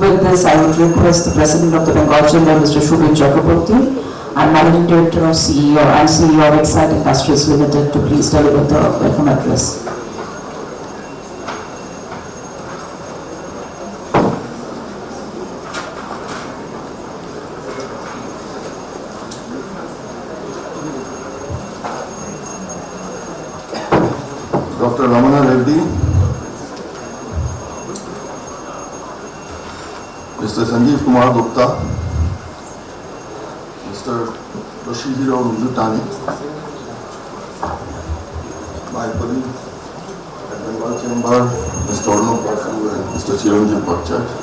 With this, I would request the President of the Bengal Chamber, Mr. Subir Chakraborty, and Managing Director of CEO and CEO of Exide Industries Limited to please deliver the welcome address. Dr. Ramana Reddy, Mr. Sanjeev Kumar Gupta, Mr. Yoshihiro Mizutani, my colleague at Bengal Chamber, Mr. Orno Pasu and Mr. Chiranjeev Bhattacharya,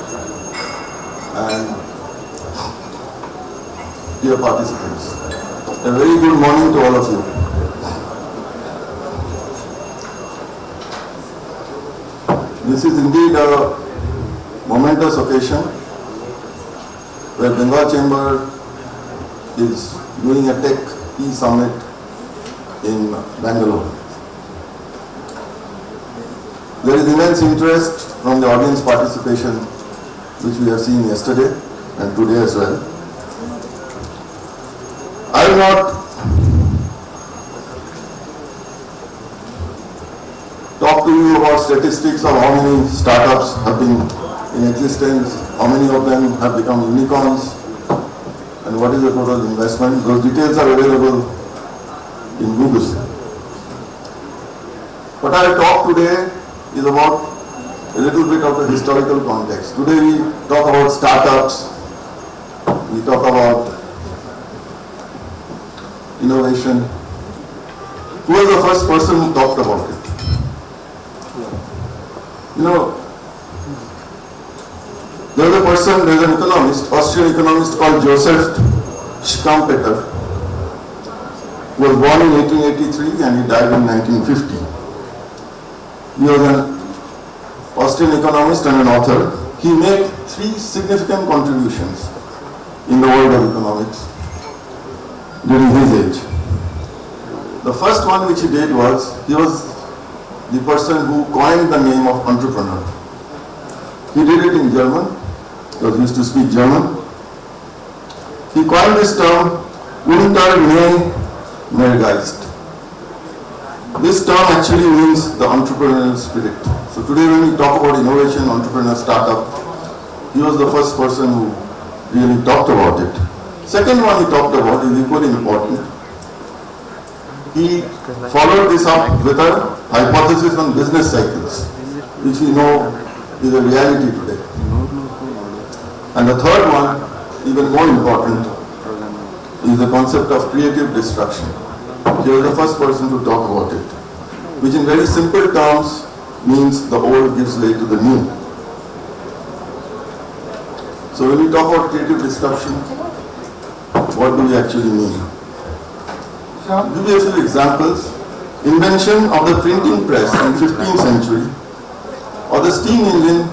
and dear participants, a very good morning to all of you. This is indeed a momentous occasion where Bengal Chamber is doing a Tech E-Summit in Bangalore. There is immense interest from the audience participation which we have seen yesterday and today as well. I will not talk to you about statistics of how many startups have been in existence, how many of them have become unicorns, and what is the total investment. Those details are available in Google. What I will talk today is about a little bit of the historical context. Today we talk about startups, we talk about innovation. Who was the first person who talked about it? You know, there's an economist, Austrian economist called Joseph Schumpeter, who was born in 1883 and he died in 1950. He was an Austrian economist and an author. He made 3 significant contributions in the world of economics during his age. The first one which he did was, he was the person who coined the name of entrepreneur. He did it in German, because he used to speak German. He coined this term, Unternehmergeist. This term actually means the entrepreneurial spirit. So today when we talk about innovation, entrepreneur, startup, he was the first person who really talked about it. Second one he talked about is equally important. He followed this up with a hypothesis on business cycles, which we know is a reality today. And the third one, even more important, is the concept of creative destruction. He was the first person to talk about it, which in very simple terms means the old gives way to the new. So when we talk about creative destruction, what do we actually mean? I'll give you a few examples. Invention of the printing press in 15th century or the steam engine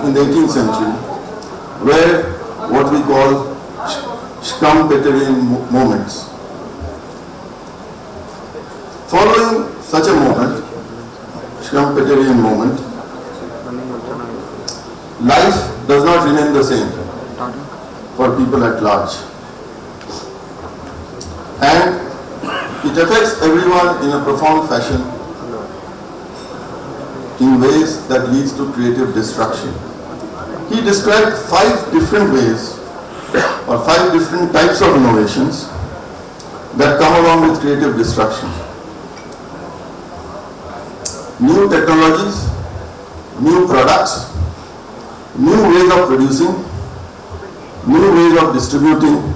in the 18th century were what we call Schumpeterian moments. Following such a moment, Schumpeterian moment, life does not remain the same for people at large. And it affects everyone in a profound fashion in ways that leads to creative destruction. He described 5 different ways or 5 different types of innovations that come along with creative destruction. New technologies, new products, new ways of producing, new ways of distributing,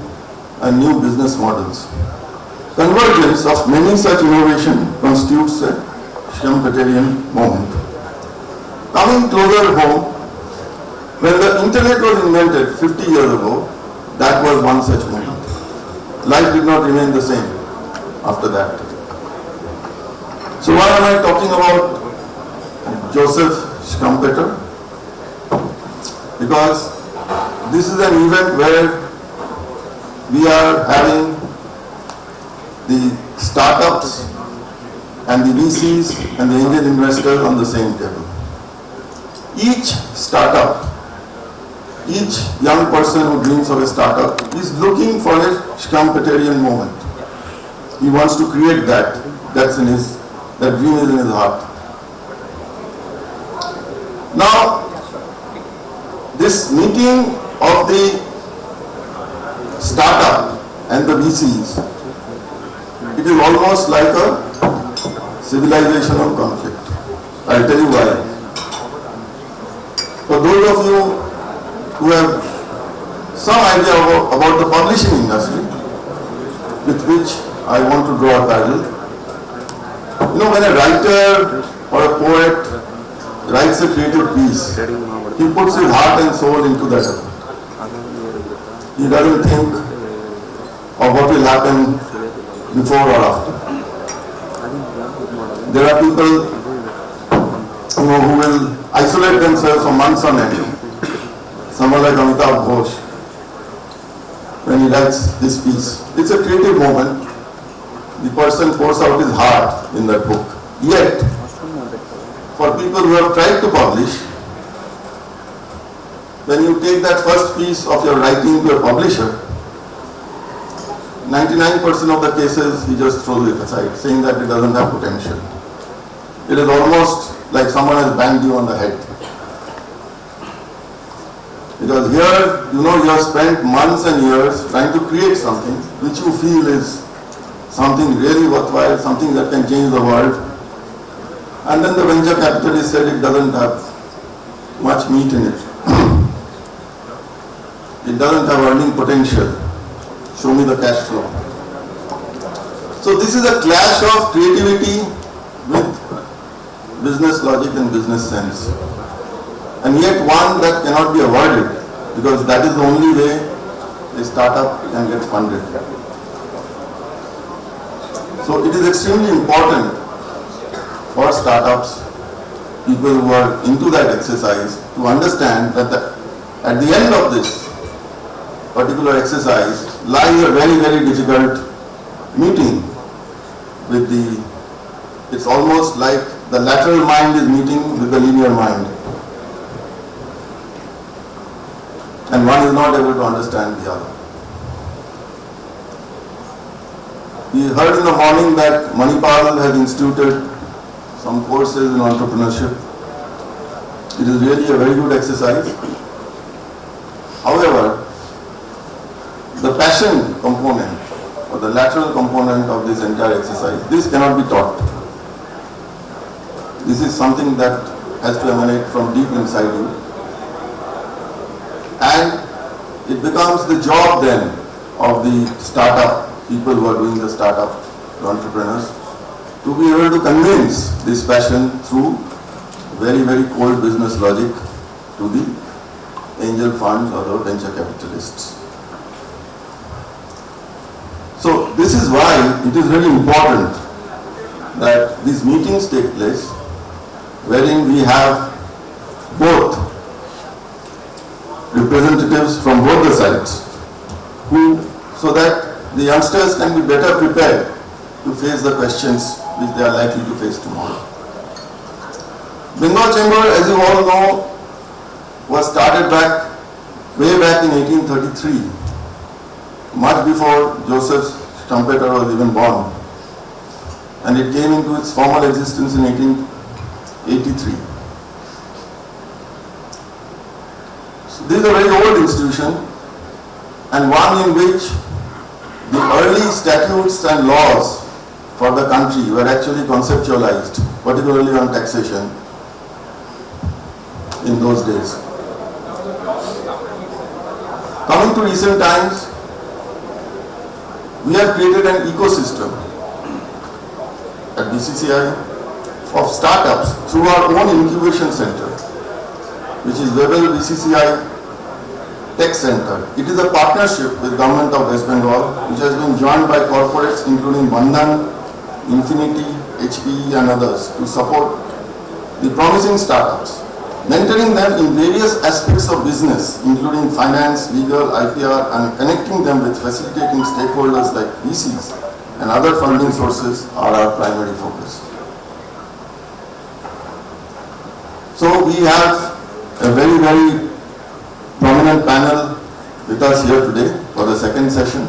and new business models. Convergence of many such innovation constitutes a Schumpeterian moment. Coming closer home, when the internet was invented 50 years ago, that was one such moment. Life did not remain the same after that. So why am I talking about Joseph Schumpeter? Because this is an event where we are having the startups and the VCs and the angel investors on the same table. Each startup each young person who dreams of a startup is looking for a Schumpeterian moment. He wants to create that. That dream is in his heart. Now, this meeting of the startup and the VCs, it is almost like a civilizational conflict. I'll tell you why. For those of you who have some idea about the publishing industry, with which I want to draw a parallel, when a writer or a poet writes a creative piece, he puts his heart and soul into that effort. He doesn't think of what will happen before or after. There are people who will isolate themselves for months on end. Someone like Amitabh Ghosh, when he writes this piece, it's a creative moment. The person pours out his heart in that book. Yet, for people who have tried to publish, when you take that first piece of your writing to a publisher, 99% of the cases he just throws it aside, saying that it doesn't have potential. It is almost like someone has banged you on the head. Because here, you have spent months and years trying to create something which you feel is something really worthwhile, something that can change the world. And then the venture capitalist said it doesn't have much meat in it. It doesn't have earning potential. Show me the cash flow. So this is a clash of creativity with business logic and business sense. And yet one that cannot be avoided, because that is the only way a startup can get funded. So it is extremely important for startups, people who are into that exercise, to understand that at the end of this particular exercise lies a very, very difficult meeting with it's almost like the lateral mind is meeting with the linear mind. And one is not able to understand the other. We heard in the morning that Manipal has instituted some courses in entrepreneurship. It is really a very good exercise. However, the passion component or the lateral component of this entire exercise, this cannot be taught. This is something that has to emanate from deep inside you. And it becomes the job then of the startup, people who are doing the startup, the entrepreneurs, to be able to convince this passion through very, very cold business logic to the angel funds or the venture capitalists. So this is why it is very important that these meetings take place, wherein we have both representatives from both the sides, so that the youngsters can be better prepared to face the questions which they are likely to face tomorrow. Bengal Chamber, as you all know, was started way back in 1833, much before Joseph Schumpeter was even born, and it came into its formal existence in 1883. So this is a very old institution, and one in which the early statutes and laws for the country were actually conceptualized, particularly on taxation in those days. Coming to recent times, we have created an ecosystem at BCCI of startups through our own incubation center, which is Babul BCCI Tech Center. It is a partnership with Government of West Bengal, which has been joined by corporates including Bandhan, Infinity, HPE and others to support the promising startups, mentoring them in various aspects of business, including finance, legal, IPR, and connecting them with facilitating stakeholders like VCs and other funding sources are our primary focus. So we have a very, very prominent second session,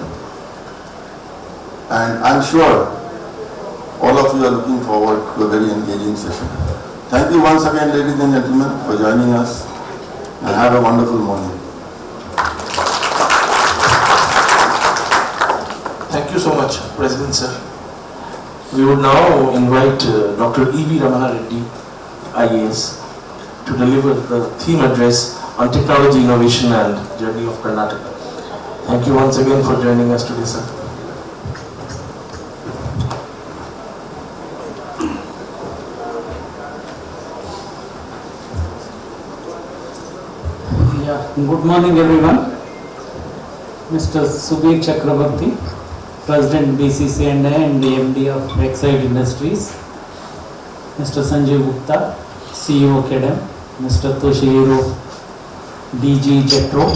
and I'm sure all of you are looking forward to a very engaging session. Thank you once again, ladies and gentlemen, for joining us, and have a wonderful morning. Thank you so much, President Sir. We would now invite Dr. E.V. Ramana Reddy, IAS, to deliver the theme address on technology, innovation and journey of Karnataka. Thank you once again for joining us today, sir. Good morning everyone. Mr. Subir Chakraborty, President BCCI and the MD of Exide Industries. Mr. Sanjeev Gupta, CEO Kedem. Mr. Toshihiro, DG Jetro.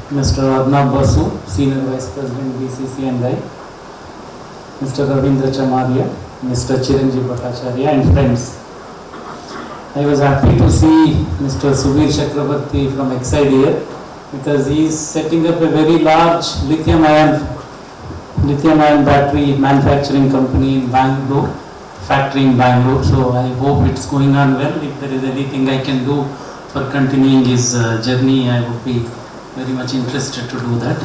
Mr. Arnab Basu, Senior Vice President BCCI and I. Mr. Ravindra Chamaria, Mr. Chiranjeev Bhattacharya and friends. I was happy to see Mr. Subir Chakraborty from Exide here because he is setting up a very large lithium-ion battery manufacturing company in Bangalore, factory in Bangalore. So I hope it's going on well. If there is anything I can do for continuing his journey, I would be very much interested to do that.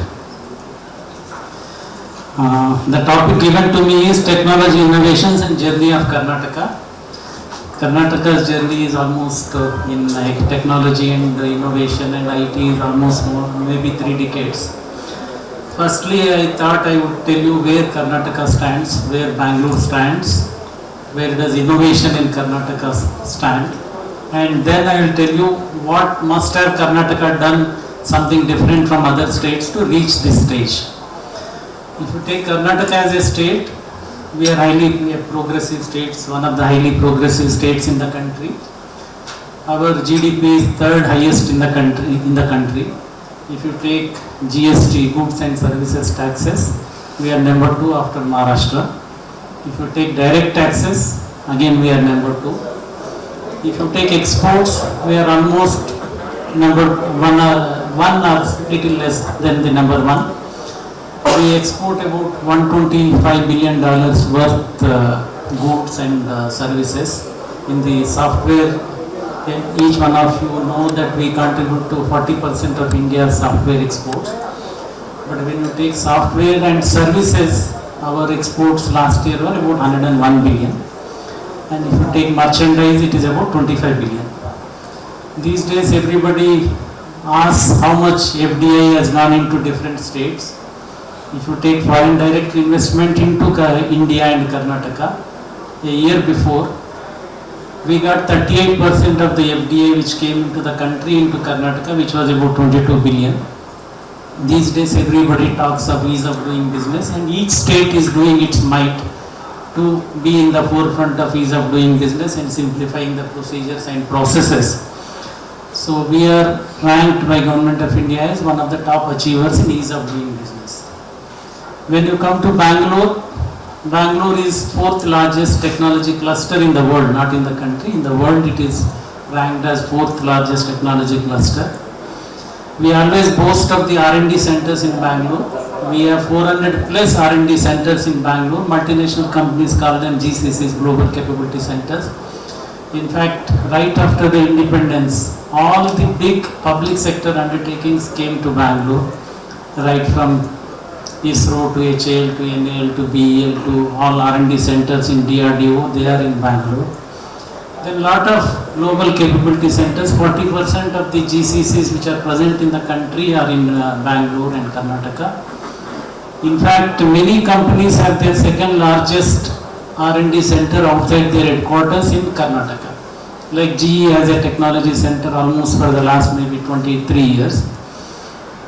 The topic given to me is technology innovations and journey of Karnataka. Karnataka's journey is almost in technology and innovation and IT is almost maybe 3 decades. Firstly, I thought I would tell you where Karnataka stands, where Bangalore stands, where does innovation in Karnataka stand, and then I will tell you what must have Karnataka done something different from other states to reach this stage. If you take Karnataka as a state, we are highly progressive states, one of the highly progressive states in the country. Our GDP is 3rd highest in the country. If you take GST, goods and services taxes, we are number 2 after Maharashtra. If you take direct taxes, again we are number 2. If you take exports, we are almost number 1 or little less than the number 1. We export about $125 billion worth goods and services. In the software, each one of you know that we contribute to 40% of India's software exports. But when you take software and services, our exports last year were about 101 billion. And if you take merchandise, it is about 25 billion. These days, everybody asks how much FDI has gone into different states. If you take foreign direct investment into India and Karnataka, a year before, we got 38% of the FDI which came into the country into Karnataka, which was about 22 billion. These days everybody talks of ease of doing business and each state is doing its might to be in the forefront of ease of doing business and simplifying the procedures and processes. So we are ranked by Government of India as one of the top achievers in ease of doing business. When you come to Bangalore, Bangalore is 4th largest technology cluster in the world, not in the country. In the world it is ranked as 4th largest technology cluster. We always boast of the R&D centers in Bangalore. We have 400 plus R&D centers in Bangalore. Multinational companies call them GCCs, Global Capability Centers. In fact, right after the independence, all the big public sector undertakings came to Bangalore, right from ISRO to HAL to NAL to BEL to all R&D centers in DRDO, they are in Bangalore. Then lot of global capability centers, 40% of the GCCs which are present in the country are in Bangalore and Karnataka. In fact, many companies have their second largest R&D center outside their headquarters in Karnataka. Like GE has a technology center almost for the last maybe 23 years.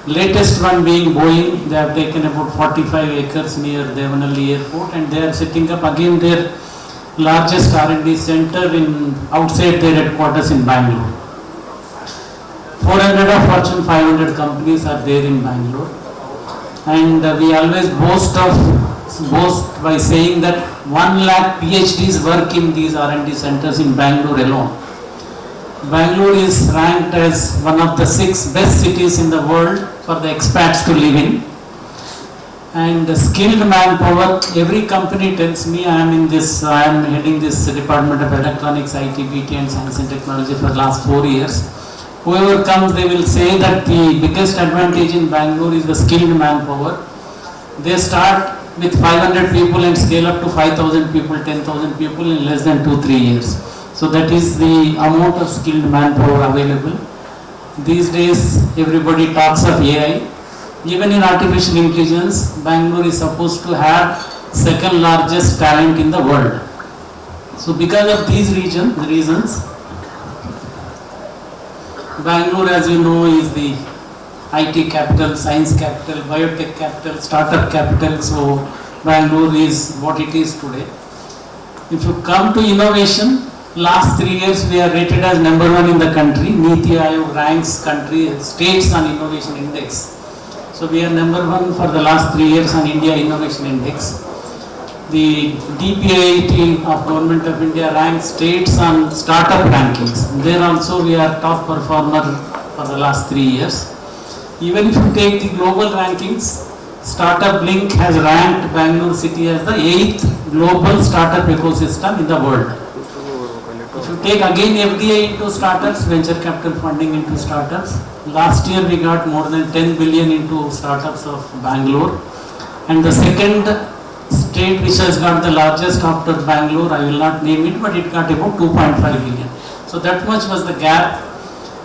Latest one being Boeing, they have taken about 45 acres near Devanalli airport and they are setting up again their largest R&D center outside their headquarters in Bangalore. 400 of Fortune 500 companies are there in Bangalore. And we always boast by saying that 1 lakh PhDs work in these R&D centers in Bangalore alone. Bangalore is ranked as one of the 6 best cities in the world for the expats to live in. and skilled manpower. Every company tells me I am heading this Department of Electronics, IT, BT and Science and Technology for the last 4 years. Whoever comes, they will say that the biggest advantage in Bangalore is the skilled manpower. They start with 500 people and scale up to 5,000 people, 10,000 people in less than 2-3 years. So that is the amount of skilled manpower available. These days, everybody talks of AI. Even in artificial intelligence, Bangalore is supposed to have second largest talent in the world. So because of these reasons, Bangalore, as you know, is the IT capital, science capital, biotech capital, startup capital. So Bangalore is what it is today. If you come to innovation, last 3 years we are rated as number 1 in the country. Niti Aayog ranks states on innovation index. So we are number 1 for the last 3 years on India Innovation Index. The DPIIT of Government of India ranks states on startup rankings. There also we are top performer for the last 3 years. Even if you take the global rankings, Startup Link has ranked Bangalore city as the 8th global startup ecosystem in the world. If you take again FDI into startups, venture capital funding into startups, last year we got more than 10 billion into startups of Bangalore. And the second state which has got the largest after Bangalore, I will not name it, but it got about 2.5 billion. So that much was the gap.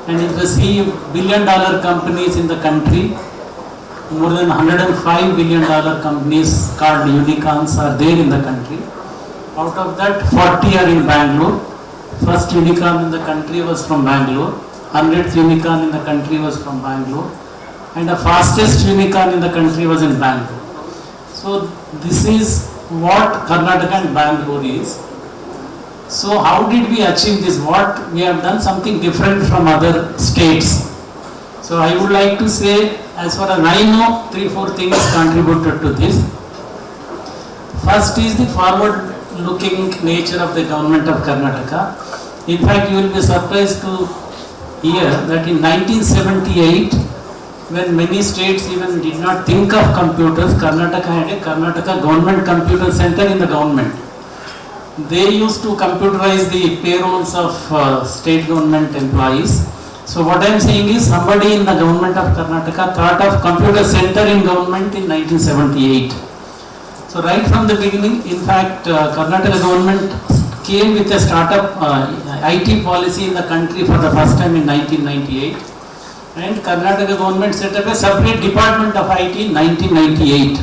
And if you see billion-dollar companies in the country, more than $105 billion companies called unicorns are there in the country. Out of that, 40 are in Bangalore. First unicorn in the country was from Bangalore. 100th unicorn in the country was from Bangalore. And the fastest unicorn in the country was in Bangalore. So this is what Karnataka and Bangalore is. So how did we achieve this? What we have done something different from other states. So I would like to say, as far as I know, 3-4 things contributed to this. First is the forward-looking nature of the government of Karnataka. In fact, you will be surprised to hear that in 1978, when many states even did not think of computers, Karnataka had a Karnataka Government Computer Center in the government. They used to computerize the payrolls of state government employees. So what I am saying is, somebody in the government of Karnataka thought of computer center in government in 1978. So right from the beginning, in fact, Karnataka government came with a startup IT policy in the country for the first time in 1998. And Karnataka government set up a separate department of IT in 1998.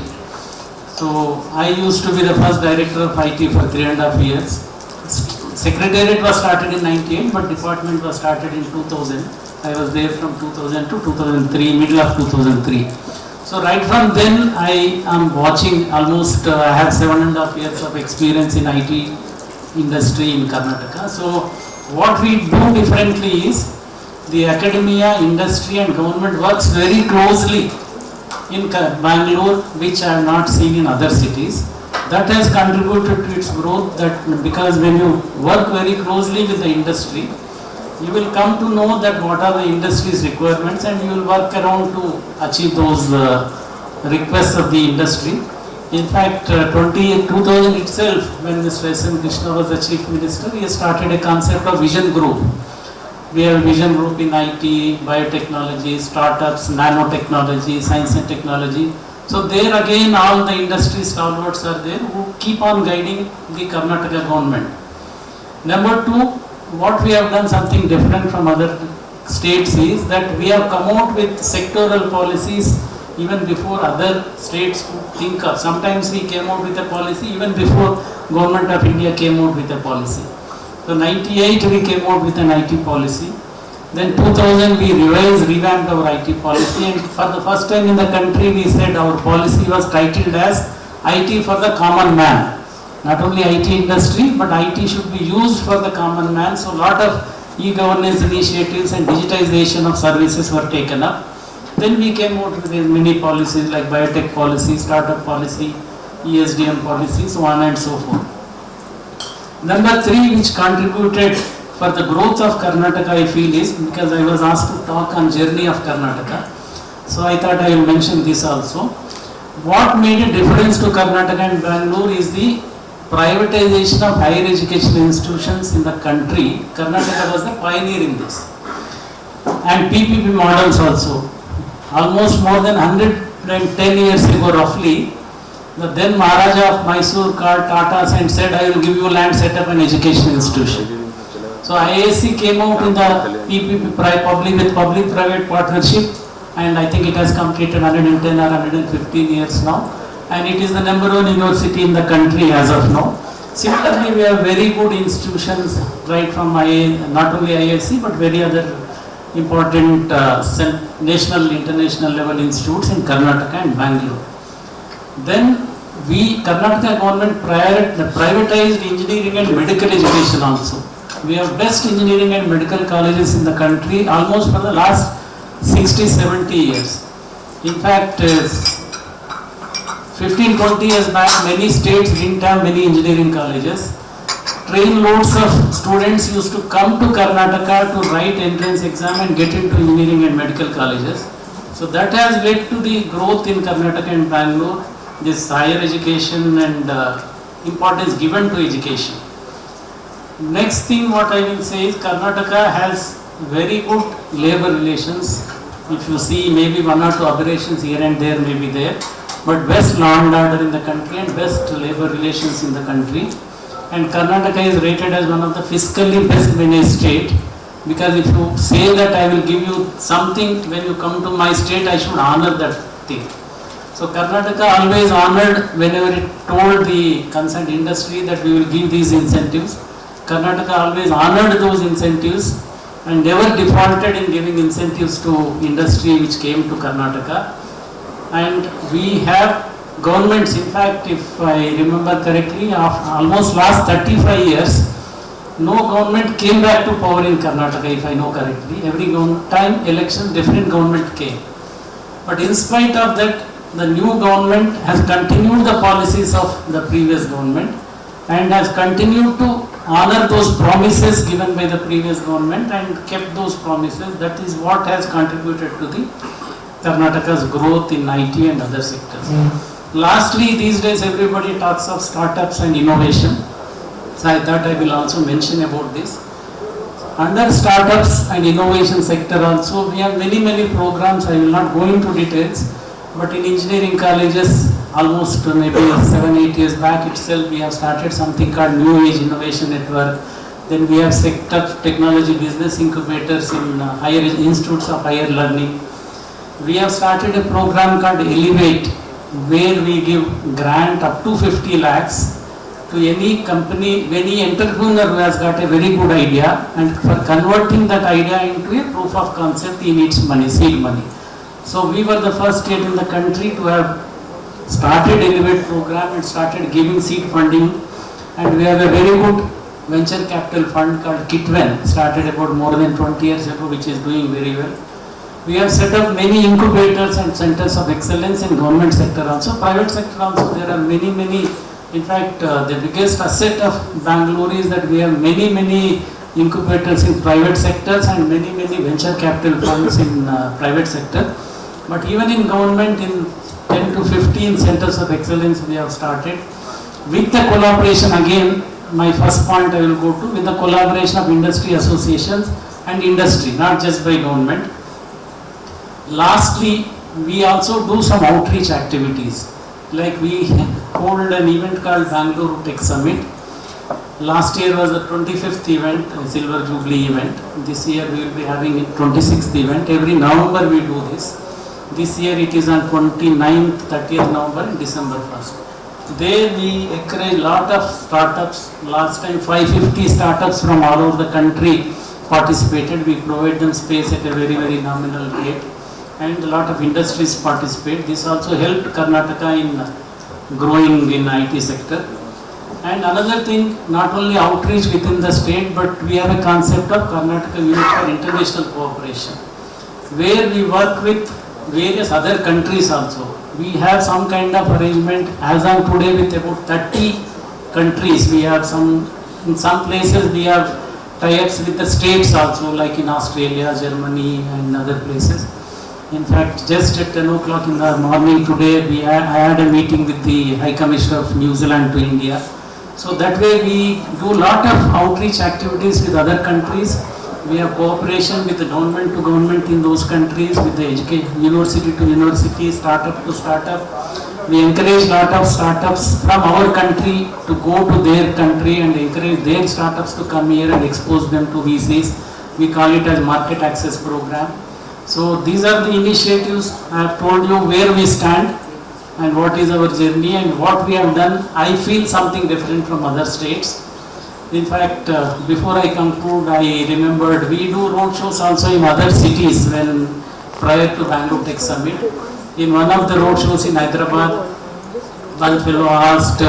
So I used to be the first director of IT for 3.5 years. Secretariat was started in 98, but department was started in 2000. I was there from 2000 to 2003, middle of 2003. So right from then I am watching almost, I have 7.5 years of experience in IT industry in Karnataka. So what we do differently is, the academia, industry and government works very closely in Bangalore, which I have not seen in other cities. That has contributed to its growth, that because when you work very closely with the industry, you will come to know that what are the industry's requirements and you will work around to achieve those requests of the industry. In fact, 2000 itself, when Mr. S.M. Krishna was the Chief Minister, he started a concept of Vision Group. We have a Vision Group in IT, biotechnology, startups, nanotechnology, science and technology. So there again all the industry stalwarts are there who keep on guiding the Karnataka government. Number 2, what we have done something different from other states is that we have come out with sectoral policies even before other states could think of. Sometimes we came out with a policy even before Government of India came out with a policy. So 98 we came out with an IT policy. Then 2000 we revamped our IT policy, and for the first time in the country we said our policy was titled as IT for the common man. Not only IT industry, but IT should be used for the common man. So a lot of e-governance initiatives and digitization of services were taken up. Then we came out with many policies like biotech policy, startup policy, ESDM policy, so on and so forth. Number 3, which contributed for the growth of Karnataka, I feel, is because I was asked to talk on journey of Karnataka. So I thought I will mention this also. what made a difference to Karnataka and Bangalore is the privatization of higher education institutions in the country. Karnataka was the pioneer in this. And PPP models also. Almost more than 110 years ago roughly, the then Maharaja of Mysore called Tatas and said, I will give you land, set up an education institution. So IAC came out in the PPP public-private partnership, and I think it has completed 110 or 115 years now, and it is the #1 university in the country as of now. Similarly, we have very good institutions right from not only IAC but very other important national, international level institutes in Karnataka and Bangalore. Then Karnataka government privatized engineering and medical education also. We have best engineering and medical colleges in the country almost for the last 60-70 years. In fact, 15-20 years back, many states didn't have many engineering colleges. Train loads of students used to come to Karnataka to write entrance exam and get into engineering and medical colleges. So that has led to the growth in Karnataka and Bangalore, this higher education and importance given to education. Next thing what I will say is Karnataka has very good labor relations. If you see, maybe one or two aberrations here and there may be there, but best law and order in the country and best labor relations in the country. And Karnataka is rated as one of the fiscally best managed state, because if you say that I will give you something when you come to my state, I should honor that thing. So Karnataka always honored whenever it told the concerned industry that we will give these incentives. Karnataka always honored those incentives and never defaulted in giving incentives to industry which came to Karnataka. And we have governments, in fact, if I remember correctly, after almost last 35 years, no government came back to power in Karnataka, if I know correctly. Every time election, different government came. But in spite of that, the new government has continued the policies of the previous government and has continued to honor those promises given by the previous government and kept those promises. That is what has contributed to the Karnataka's growth in IT and other sectors. Lastly, these days everybody talks of startups and innovation. So I thought I will also mention about this. Under startups and innovation sector also, we have many programs. I will not go into details, but in engineering colleges, almost maybe 7-8 years back itself, we have started something called New Age Innovation Network. Then we have set up technology business incubators in higher institutes of higher learning. We have started a program called Elevate, where we give grant up to 50 lakhs to any company, any entrepreneur who has got a very good idea, and for converting that idea into a proof of concept, he needs money, seed money. So we were the first state in the country to have started Elevate program and started giving seed funding, and we have a very good venture capital fund called Kitwen, started about more than 20 years ago, which is doing very well. We have set up many incubators and centers of excellence in government sector also. Private sector also, there are many. In fact, the biggest asset of Bangalore is that we have many incubators in private sectors and many venture capital funds in private sector. But even in government, in 10 to 15 centers of excellence we have started. With the collaboration, again, my first point I will go to, with the collaboration of industry associations and industry, not just by government. Lastly, we also do some outreach activities. Like we hold an event called Bangalore Tech Summit. Last year was the 25th event, Silver Jubilee event. This year we will be having a 26th event. Every November we do this. This year it is on 29th, 30th November and December 1st. There we encourage lot of startups. Last time 550 startups from all over the country participated. We provide them space at a very nominal rate. And a lot of industries participate. This also helped Karnataka in growing in IT sector. And another thing, not only outreach within the state, but we have a concept of Karnataka Unit for International Cooperation, where we work with various other countries also. We have some kind of arrangement as on today with about 30 countries. We have in some places we have tie-ups with the states also, like in Australia, Germany and other places. In fact, just at 10 o'clock in the morning today, I had a meeting with the High Commissioner of New Zealand to India. So that way we do a lot of outreach activities with other countries. We have cooperation with the government to government in those countries, with the university to university, startup to startup. We encourage lot of startups from our country to go to their country and encourage their startups to come here and expose them to VCs. We call it as market access program. So these are the initiatives. I have told you where we stand and what is our journey and what we have done. I feel something different from other states. In fact, before I conclude, I remembered we do roadshows also in other cities when prior to Bangalore Tech Summit. In one of the roadshows in Hyderabad, one fellow asked,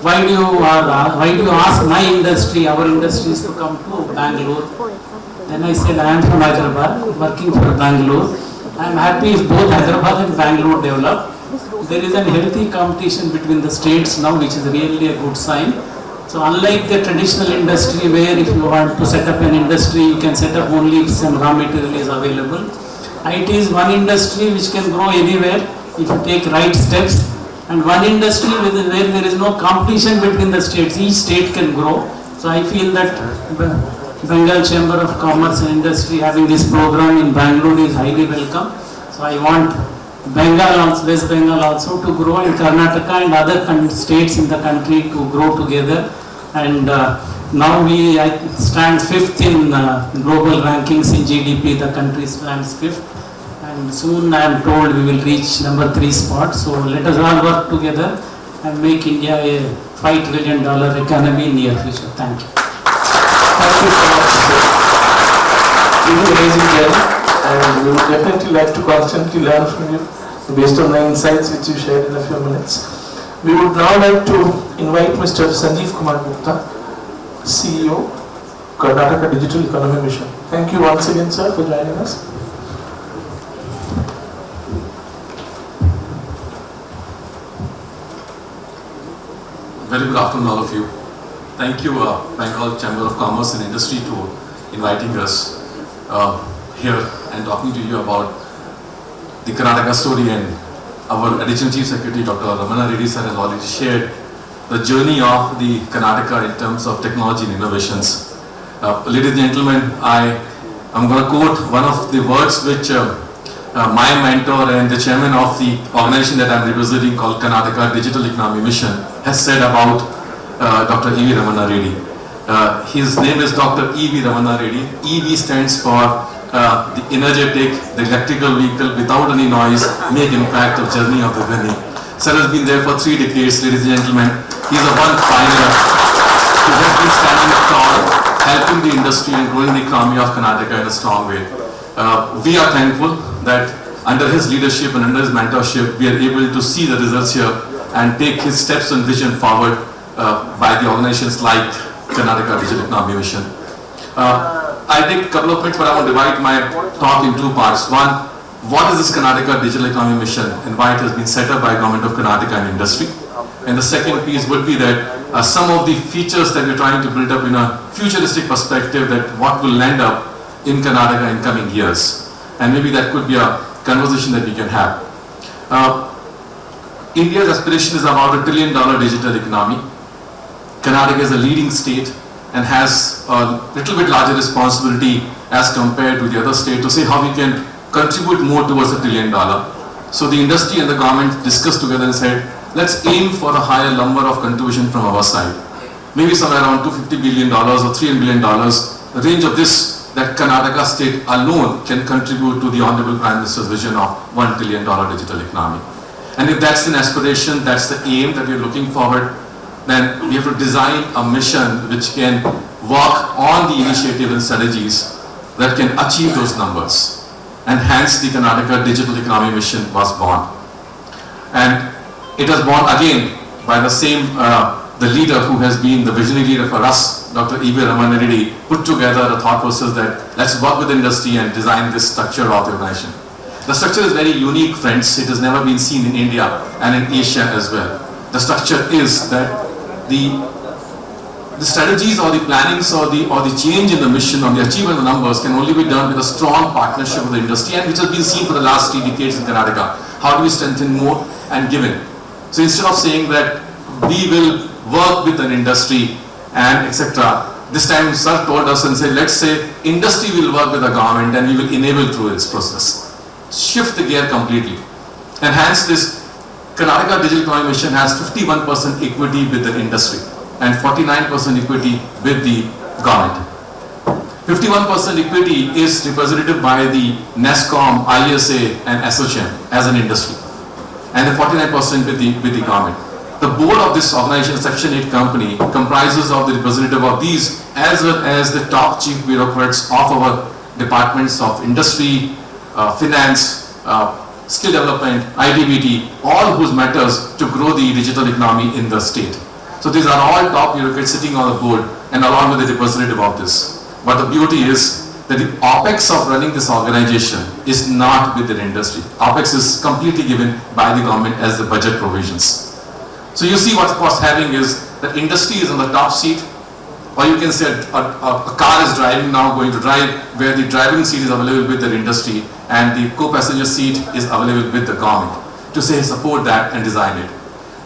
why do you ask my industry, our industries to come to Bangalore? Then I said, I am from Hyderabad, working for Bangalore. I am happy if both Hyderabad and Bangalore develop. There is a healthy competition between the states now, which is really a good sign. So unlike the traditional industry where if you want to set up an industry, you can set up only if some raw material is available. IT is one industry which can grow anywhere if you take right steps, and one industry where there is no competition between the states, each state can grow. So I feel that Bengal Chamber of Commerce and Industry having this program in Bangalore is highly welcome. So I want Bengal, West Bengal also to grow, and Karnataka and other states in the country to grow together. And now we stand 5th in global rankings in GDP. The country stands 5th, and soon I am told we will reach number 3 spot. So let us all work together and make India a $5 trillion economy in near future. Thank you. Thank you so much, sir. You did amazing job, and we would definitely like to constantly learn from you based on the insights which you shared in a few minutes. We would now like to invite Mr. Sanjeev Kumar Gupta, CEO, Karnataka Digital Economy Mission. Thank you once again, sir, for joining us. Very good afternoon, all of you. Thank you, Bengal Chamber of Commerce and Industry, to inviting us here and talking to you about the Karnataka story. And our Additional Chief Secretary, Dr. Ramana Reddy sir, has already shared the journey of the Karnataka in terms of technology and innovations. Ladies and gentlemen, I'm going to quote one of the words which my mentor and the chairman of the organization that I'm representing, called Karnataka Digital Economy Mission, has said about Dr. E.V. Ramana Reddy. His name is Dr. E.V. Ramana Reddy. EV stands for the energetic, the electrical vehicle without any noise, make impact of journey of the journey. Sir has been there for 3 decades, ladies and gentlemen. He's a one pioneer who has been standing tall, helping the industry and growing the economy of Karnataka in a strong way. We are thankful that under his leadership and under his mentorship, we are able to see the results here and take his steps and vision forward by the organizations like Karnataka Digital Economy Mission. I'll take a couple of minutes, but I want to divide my talk in 2 parts. One, what is this Karnataka Digital Economy Mission and why it has been set up by Government of Karnataka and industry? And the second piece would be that some of the features that we're trying to build up in a futuristic perspective, that what will land up in Karnataka in coming years. And maybe that could be a conversation that we can have. India's aspiration is about $1 trillion digital economy. Karnataka is a leading state and has a little bit larger responsibility as compared to the other state to say how we can contribute more towards $1 trillion. So the industry and the government discussed together and said, let's aim for a higher number of contribution from our side. Maybe somewhere around $250 billion or $300 billion, the range of this that Karnataka state alone can contribute to the Honorable Prime Minister's vision of $1 trillion digital economy. And if that's an aspiration, that's the aim that we're looking forward, then we have to design a mission which can work on the initiative and strategies that can achieve those numbers. And hence the Karnataka Digital Economy Mission was born. And it was born again by the same, the leader who has been the visionary leader for us, Dr. E.V. Ramana Reddy, put together the thought process that let's work with industry and design this structure of the organization. The structure is very unique, friends. It has never been seen in India and in Asia as well. The structure is that the the strategies or the plannings or the change in the mission or the achievement of the numbers can only be done with a strong partnership with the industry, and which has been seen for the last 3 decades in Karnataka. How do we strengthen more and give in? So instead of saying that we will work with an industry and etc., this time sir told us and said, let's say industry will work with the government and we will enable through this process. Shift the gear completely. And hence this Karnataka Digital Economy Mission has 51% equity with the industry and 49% equity with the government. 51% equity is represented by the NESCOM, ISA and ASSOCHAM as an industry, and the 49% with the government. The board of this organization, Section 8 company, comprises of the representative of these as well as the top chief bureaucrats of our departments of industry, finance, skill development, IDBT, all whose matters to grow the digital economy in the state. So these are all top bureaucrats sitting on the board and along with the representative of this. But the beauty is that the OPEX of running this organization is not with the industry. OPEX is completely given by the government as the budget provisions. So you see what's happening is that industry is on the top seat, or you can say a car is driving now, going to drive, where the driving seat is available with the industry and the co-passenger seat is available with the government to say support that and design it.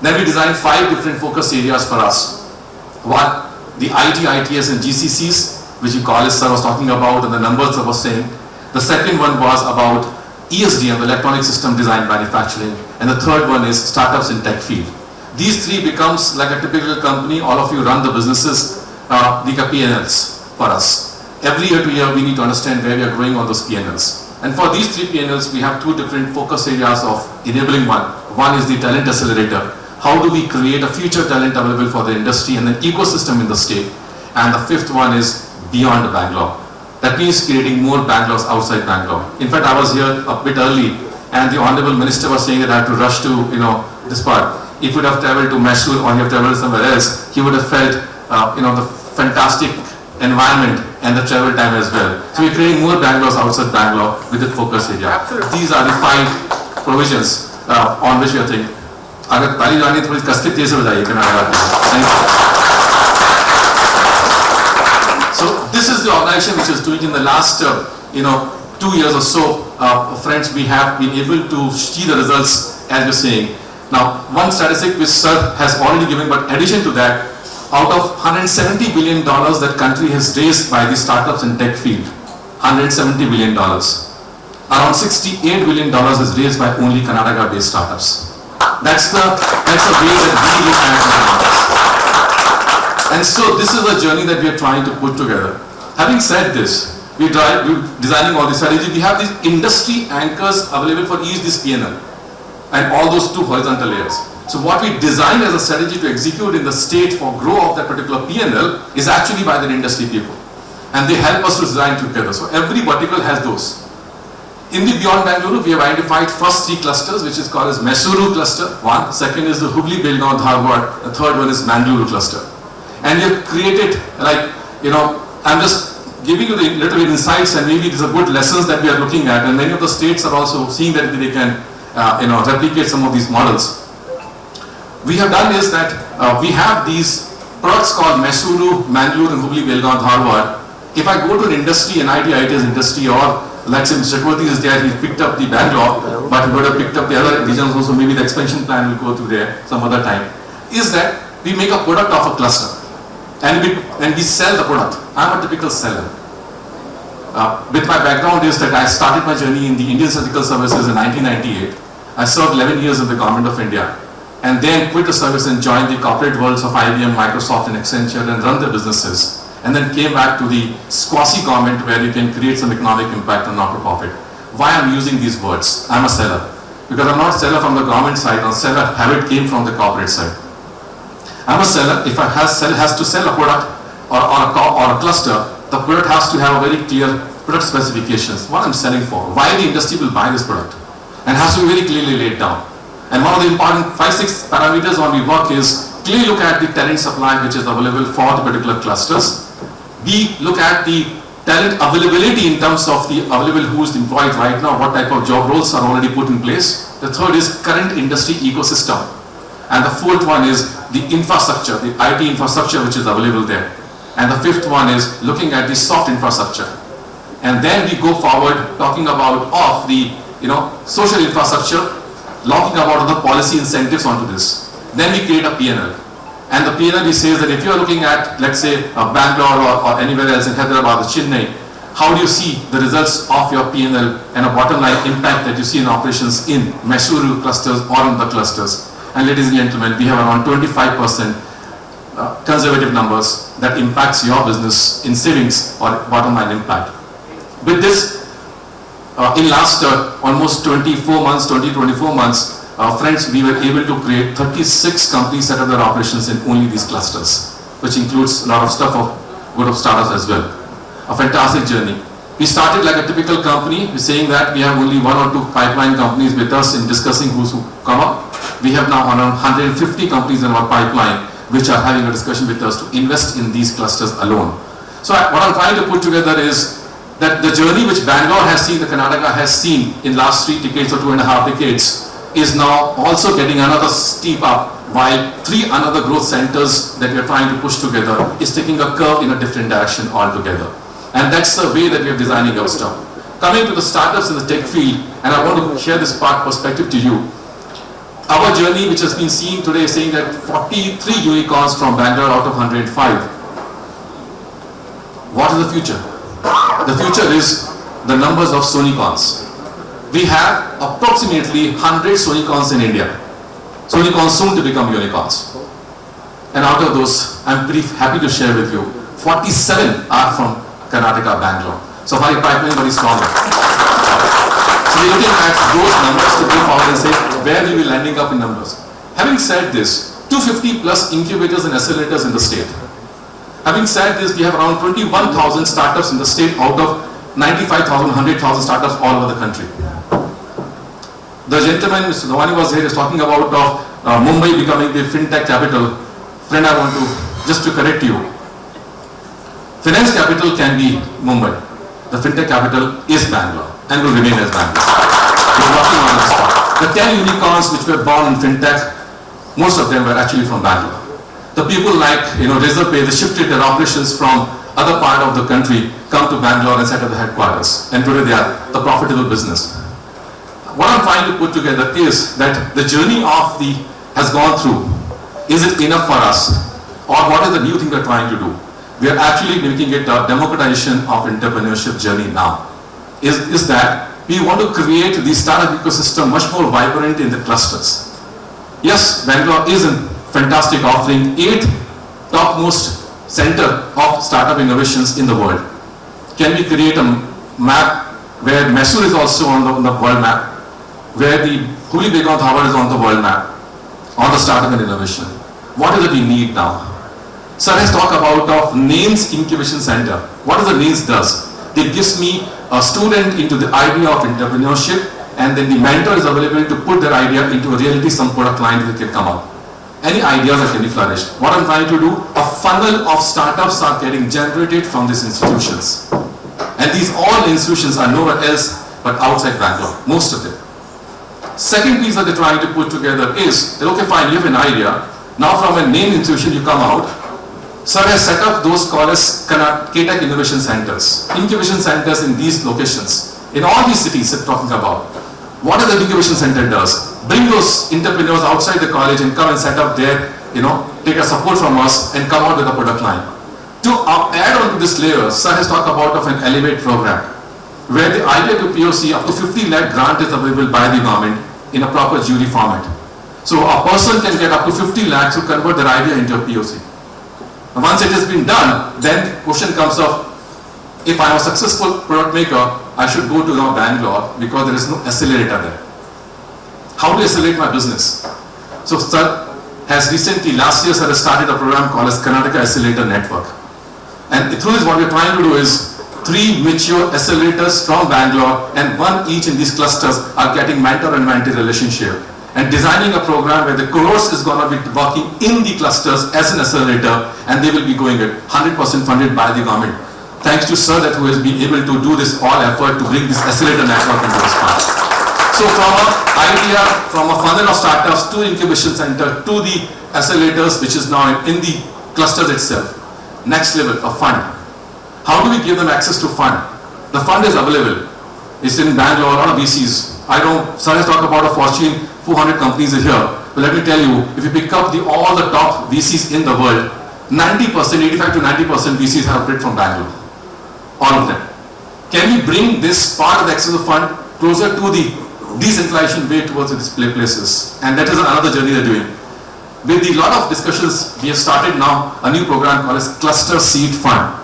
Then we designed 5 different focus areas for us. One, the IT, ITS and GCCs, which you call as sir was talking about and the numbers I was saying. The second one was about ESDM, the electronic system design manufacturing, and the third one is startups in tech field. These 3 becomes like a typical company. All of you run the businesses, the P&Ls for us. Every year to year we need to understand where we are growing on those P&Ls. And for these 3 P&Ls we have 2 different focus areas of enabling one. One is the talent accelerator. How do we create a future talent available for the industry and an ecosystem in the state? And the 5th one is beyond Bangalore. That means creating more Bangalores outside Bangalore. In fact, I was here a bit early and the Honorable Minister was saying that I have to rush to this part. If you would have traveled to Mysore or you have traveled somewhere else, he would have felt the fantastic environment and the travel time as well. So we're creating more Bangalores outside Bangalore with the focus area. Absolutely. These are the 5 provisions on which we are thinking. अगर ताली जानी थोड़ी कसके तेज हो जाइए कर्नाटक में. So this is the organization which is doing in the last 2 years or so. Friends, we have been able to see the results as we're saying. Now one statistic which sir has already given, but addition to that, out of $170 billion that country has raised by the startups in tech field, $170 billion, around $68 billion is raised by only Karnataka based startups. That's the way that we look at it. And so this is a journey that we are trying to put together. Having said this, we're designing all the strategy. We have these industry anchors available for each this P&L and all those 2 horizontal layers. So what we designed as a strategy to execute in the state for growth of that particular P&L is actually by the industry people. And they help us to design together. So every vertical has those. In the Beyond Bangalore, we have identified first 3 clusters, which is called as Mysuru cluster. One, second is the Hubli, Belgaum, Dharwad. The third one is Bangalore cluster. And we have created, I'm just giving you the little bit insights, and maybe these are good lessons that we are looking at. And many of the states are also seeing that they can, replicate some of these models. We have done is that we have these products called Mysuru, Bangalore, and Hubli, Belgaum, Dharwad. If I go to an industry, an IT's industry, or let's say Mr. Chakraborty is there, he picked up the Bangalore, but he would have picked up the other regions also, maybe the expansion plan will go through there some other time, is that we make a product of a cluster and we sell the product. I'm a typical seller. With my background is that I started my journey in the Indian Surgical Services in 1998. I served 11 years in the Government of India and then quit the service and joined the corporate worlds of IBM, Microsoft and Accenture and run their businesses. And then came back to the quasi-government where you can create some economic impact on not-for-profit. Why I'm using these words? I'm a seller. Because I'm not a seller from the government side, I'm a seller, habit came from the corporate side. I'm a seller. If I has to sell a product or a cluster, the product has to have a very clear product specifications, what I'm selling for, why the industry will buy this product, and has to be very clearly laid down. And one of the important 5-6 parameters on we work is clearly look at the talent supply which is available for the particular clusters. B, look at the talent availability in terms of the available who is employed right now, what type of job roles are already put in place. The third is current industry ecosystem. And the fourth one is the infrastructure, the IT infrastructure which is available there. And the fifth one is looking at the soft infrastructure. And then we go forward talking about of the social infrastructure, talking about the policy incentives onto this. Then we create a P&L. And the P&L says that if you are looking at, let's say, Bangalore or anywhere else in Hyderabad or Chennai, how do you see the results of your P&L and a bottom line impact that you see in operations in Mysuru clusters or in the clusters? And ladies and gentlemen, we have around 25% conservative numbers that impacts your business in savings or bottom line impact. With this, in last almost 24 months, friends, we were able to create 36 companies set up their operations in only these clusters, which includes a lot of stuff of good of startups as well. A fantastic journey. We started like a typical company, we're saying that we have only 1 or 2 pipeline companies with us in discussing who's who come up. We have now around 150 companies in our pipeline which are having a discussion with us to invest in these clusters alone. So what I'm trying to put together is that the journey which Bangalore has seen, the Karnataka has seen in last 3 decades or 2.5 decades is now also getting another steep up, while 3 another growth centers that we are trying to push together is taking a curve in a different direction altogether. And that's the way that we are designing our stuff. Coming to the startups in the tech field, and I want to share this part perspective to you. Our journey, which has been seen today, is saying that 43 unicorns from Bangalore out of 105. What is the future? The future is the numbers of Sonicons. We have approximately 100 Sonicons in India. Sonicons soon to become unicorns. And out of those, I'm pretty happy to share with you, 47 are from Karnataka, Bangalore. So our pipeline is very strong. So we're looking at those numbers to go forward and say, where will we be landing up in numbers? Having said this, 250 plus incubators and accelerators in the state. Having said this, we have around 21,000 startups in the state out of 95,000, 100,000 startups all over the country. The gentleman, Mr. Dawani was here, is talking about Mumbai becoming the fintech capital. Friend, I want to, just to correct you, finance capital can be Mumbai. The fintech capital is Bangalore and will remain as Bangalore. We're working on this part. The 10 unicorns which were born in fintech, most of them were actually from Bangalore. The people like Razorpay, they shifted their operations from other part of the country, come to Bangalore and set up the headquarters. And today they are the profitable business. What I'm trying to put together is that the journey of has gone through. Is it enough for us? Or what is the new thing we're trying to do? We are actually making it a democratization of entrepreneurship journey now. Is that we want to create the startup ecosystem much more vibrant in the clusters. Yes, Bangalore is a fantastic offering, 8th topmost center of startup innovations in the world. Can we create a map where Mysuru is also on the world map, where the Huli Begaon Tower is on the world map, on the startup and innovation? What is it we need now? Sir has talked about NAINS Incubation Center. What does the NAINS does? It gives me a student into the idea of entrepreneurship, and then the mentor is available to put their idea into a reality, some product line that can come up. Any ideas that can be flourished. What I'm trying to do, a funnel of startups are getting generated from these institutions. And these all institutions are nowhere else but outside Bangalore, most of them. Second piece that they're trying to put together is that, okay, fine, you have an idea. Now from a named institution you come out. Sir has set up those called as K-Tech Innovation Centers. Incubation centers in these locations. In all these cities they're talking about. What does the incubation center does? Bring those entrepreneurs outside the college and come and set up there, take a support from us and come out with a product line. To add on to this layer, Sir has talked about an Elevate program, where the idea to POC up to 50 lakh grant is available by the government in a proper jury format. So a person can get up to 50 lakhs to convert their idea into a POC. And once it has been done, then the question comes of, if I am a successful product maker, I should go to Bangalore because there is no accelerator there. How to accelerate my business? So Sir has recently, last year, Sir has started a program called as Karnataka Accelerator Network. And through this, what we're trying to do is 3 mature accelerators from Bangalore and 1 each in these clusters are getting mentor and mentee relationship and designing a program where the course is going to be working in the clusters as an accelerator, and they will be going at 100% funded by the government. Thanks to Sir that who has been able to do this all effort to bring this accelerator network into this part. So from an idea, from a funnel of startups to incubation center to the accelerators, which is now in the clusters itself. Next level, a fund. How do we give them access to fund? The fund is available. It's in Bangalore, a lot of VCs. I don't, sometimes talk about a Fortune 400 companies are here. But let me tell you, if you pick up all the top VCs in the world, 90%, 85 to 90% VCs have operated from Bangalore. All of them. Can we bring this part of the access of fund closer to the decentralization way towards these places? And that is another journey they're doing. With a lot of discussions, we have started now a new program called as Cluster Seed Fund.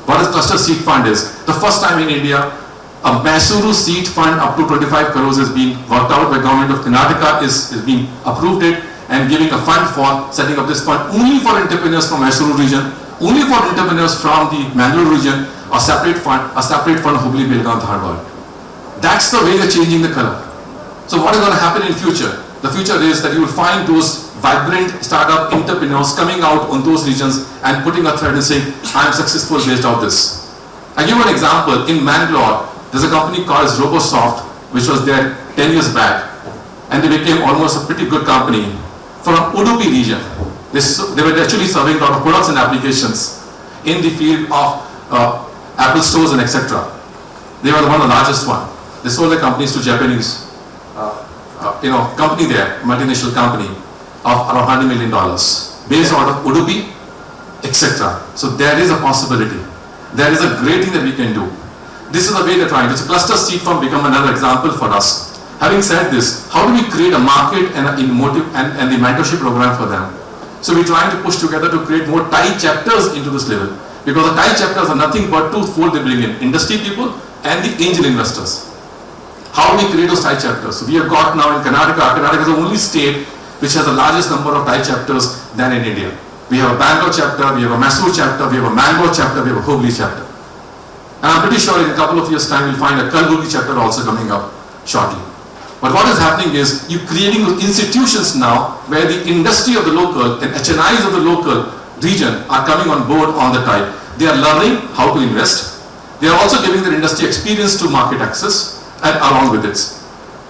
What a Cluster Seed Fund is? The first time in India, a Mysuru seed fund up to 25 crores is being worked out by government of Karnataka is being approved it and giving a fund for setting up this fund only for entrepreneurs from Mysuru region, only for entrepreneurs from the Bangalore region, a separate fund Hubli, Belgaum, Dharwad. That's the way they're changing the color. So what is going to happen in future? The future is that you will find those vibrant startup entrepreneurs coming out on those regions and putting a thread and saying, I am successful based on this. I give you an example. In Bangalore, there's a company called Robosoft, which was there 10 years back, and they became almost a pretty good company from Udupi region. They were actually serving a lot of products and applications in the field of Apple stores and etc. They were one of the largest one. They sold their companies to Japanese company there, multinational company of around $100 million, based out of Udupi, etc. So there is a possibility. There is a great thing that we can do. This is the way they're trying. It's a cluster seed fund become another example for us. Having said this, how do we create a market and the mentorship program for them? So we're trying to push together to create more tight chapters into this level. Because the tight chapters are nothing but twofold they bring in, industry people and the angel investors. How do we create those tight chapters? So we have got now in Karnataka is the only state which has the largest number of tight chapters than in India. We have a Bangalore chapter, we have a Mysuru chapter, we have a Mangalore chapter, we have a Hubli chapter. And I'm pretty sure in a couple of years' time we'll find a Kalburgi chapter also coming up shortly. But what is happening is you're creating institutions now where the industry of the local and HNIs of the local region are coming on board on the type. They are learning how to invest. They are also giving their industry experience to market access and along with it.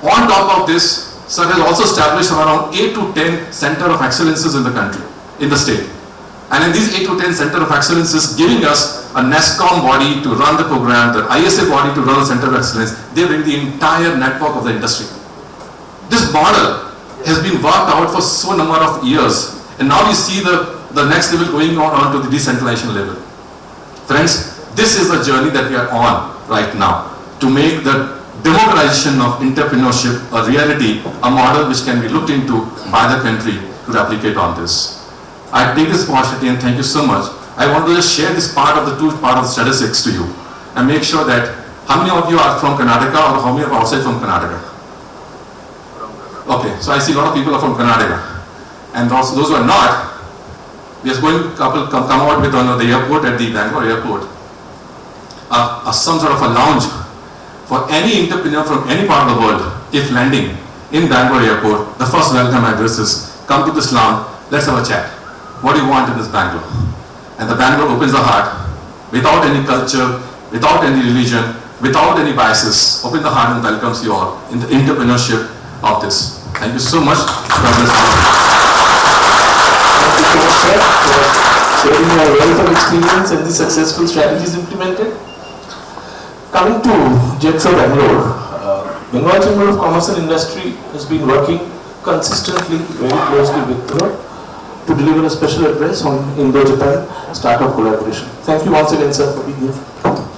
On top of this, SIR has also established around 8 to 10 center of excellences in the country, in the state. And in these 8 to 10 center of excellences, giving us a NESCOM body to run the program, the ISA body to run the center of excellence, they bring the entire network of the industry. This model has been worked out for so number of years, and now we see the next level going on to the decentralization level. Friends, this is the journey that we are on right now to make the democratization of entrepreneurship a reality, a model which can be looked into by the country to replicate on this. I take this opportunity and thank you so much. I want to just share this part of the statistics to you and make sure that how many of you are from Karnataka or how many are outside from Karnataka? Okay, so I see a lot of people are from Karnataka. And also those who are not, we are going to come out with on the airport at the Bangalore airport some sort of a lounge for any entrepreneur from any part of the world. If landing in Bangalore airport, the first welcome address is come to this lounge, let's have a chat. What do you want in this Bangalore? And the Bangalore opens the heart without any culture, without any religion, without any biases. Open the heart and welcomes you all in the entrepreneurship of this. Thank you so much. God bless you. Thank you so much, sir, for sharing your wealth of experience and the successful strategies implemented. Coming to JETRO Bangalore, Bengal Chamber of Commerce and Industry has been working consistently, very closely with to deliver a special address on Indo-Japan startup collaboration. Thank you once again, sir, for being here.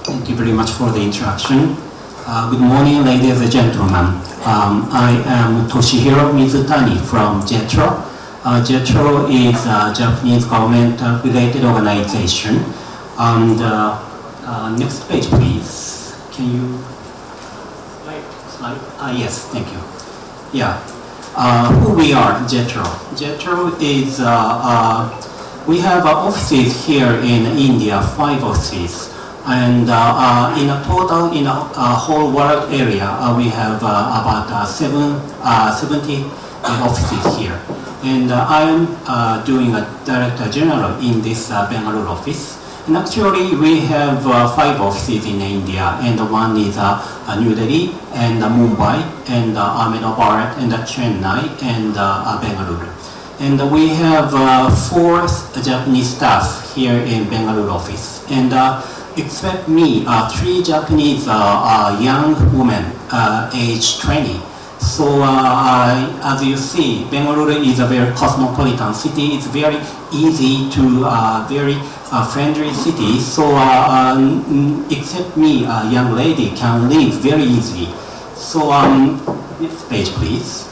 Thank you very much for the introduction. Good morning, ladies and gentlemen. I am Toshihiro Mizutani from JETRO. JETRO is a Japanese government-related organization. And next page, please. Can you slide? Yes, thank you. Yeah. Who we are, JETRO. JETRO is, we have offices here in India, 5 offices. And in a total, in a whole world area, we have about 70 offices here. And I am doing a Director General in this Bangalore office. And actually, we have 5 offices in India, and one is New Delhi, and Mumbai, and Ahmedabad, and Chennai, and Bangalore. And we have 4 Japanese staff here in Bangalore office. And except me, 3 Japanese young women, age 20. So as you see, Bangalore is a very cosmopolitan city. It's very easy to very friendly city. So except me, a young lady can live very easily. So next page, please.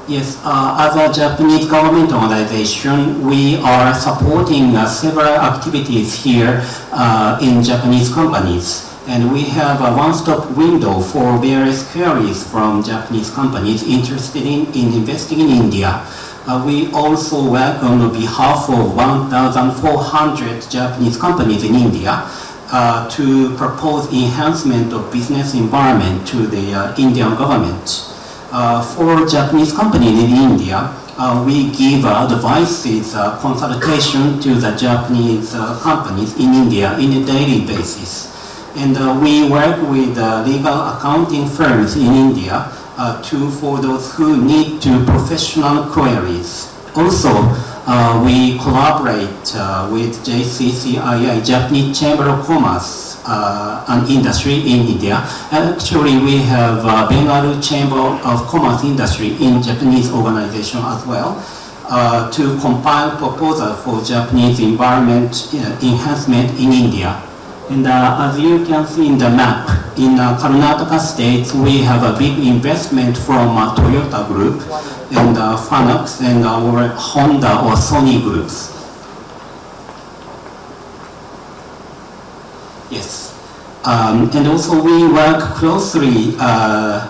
Yes, as a Japanese government organization, we are supporting several activities here in Japanese companies. And we have a one-stop window for various queries from Japanese companies interested in investing in India. We also work on behalf of 1,400 Japanese companies in India to propose enhancement of business environment to the Indian government. For Japanese companies in India, we give advices, consultation to the Japanese companies in India on a daily basis. And we work with legal accounting firms in India for those who need to professional queries. Also, we collaborate with JCCII, Japanese Chamber of Commerce and Industry in India. Actually, we have Bengal Chamber of Commerce Industry in Japanese organization as well to compile proposal for Japanese environment enhancement in India. And as you can see in the map, in Karnataka state, we have a big investment from Toyota Group and Fanuc and our Honda or Sony groups. Yes. And also we work closely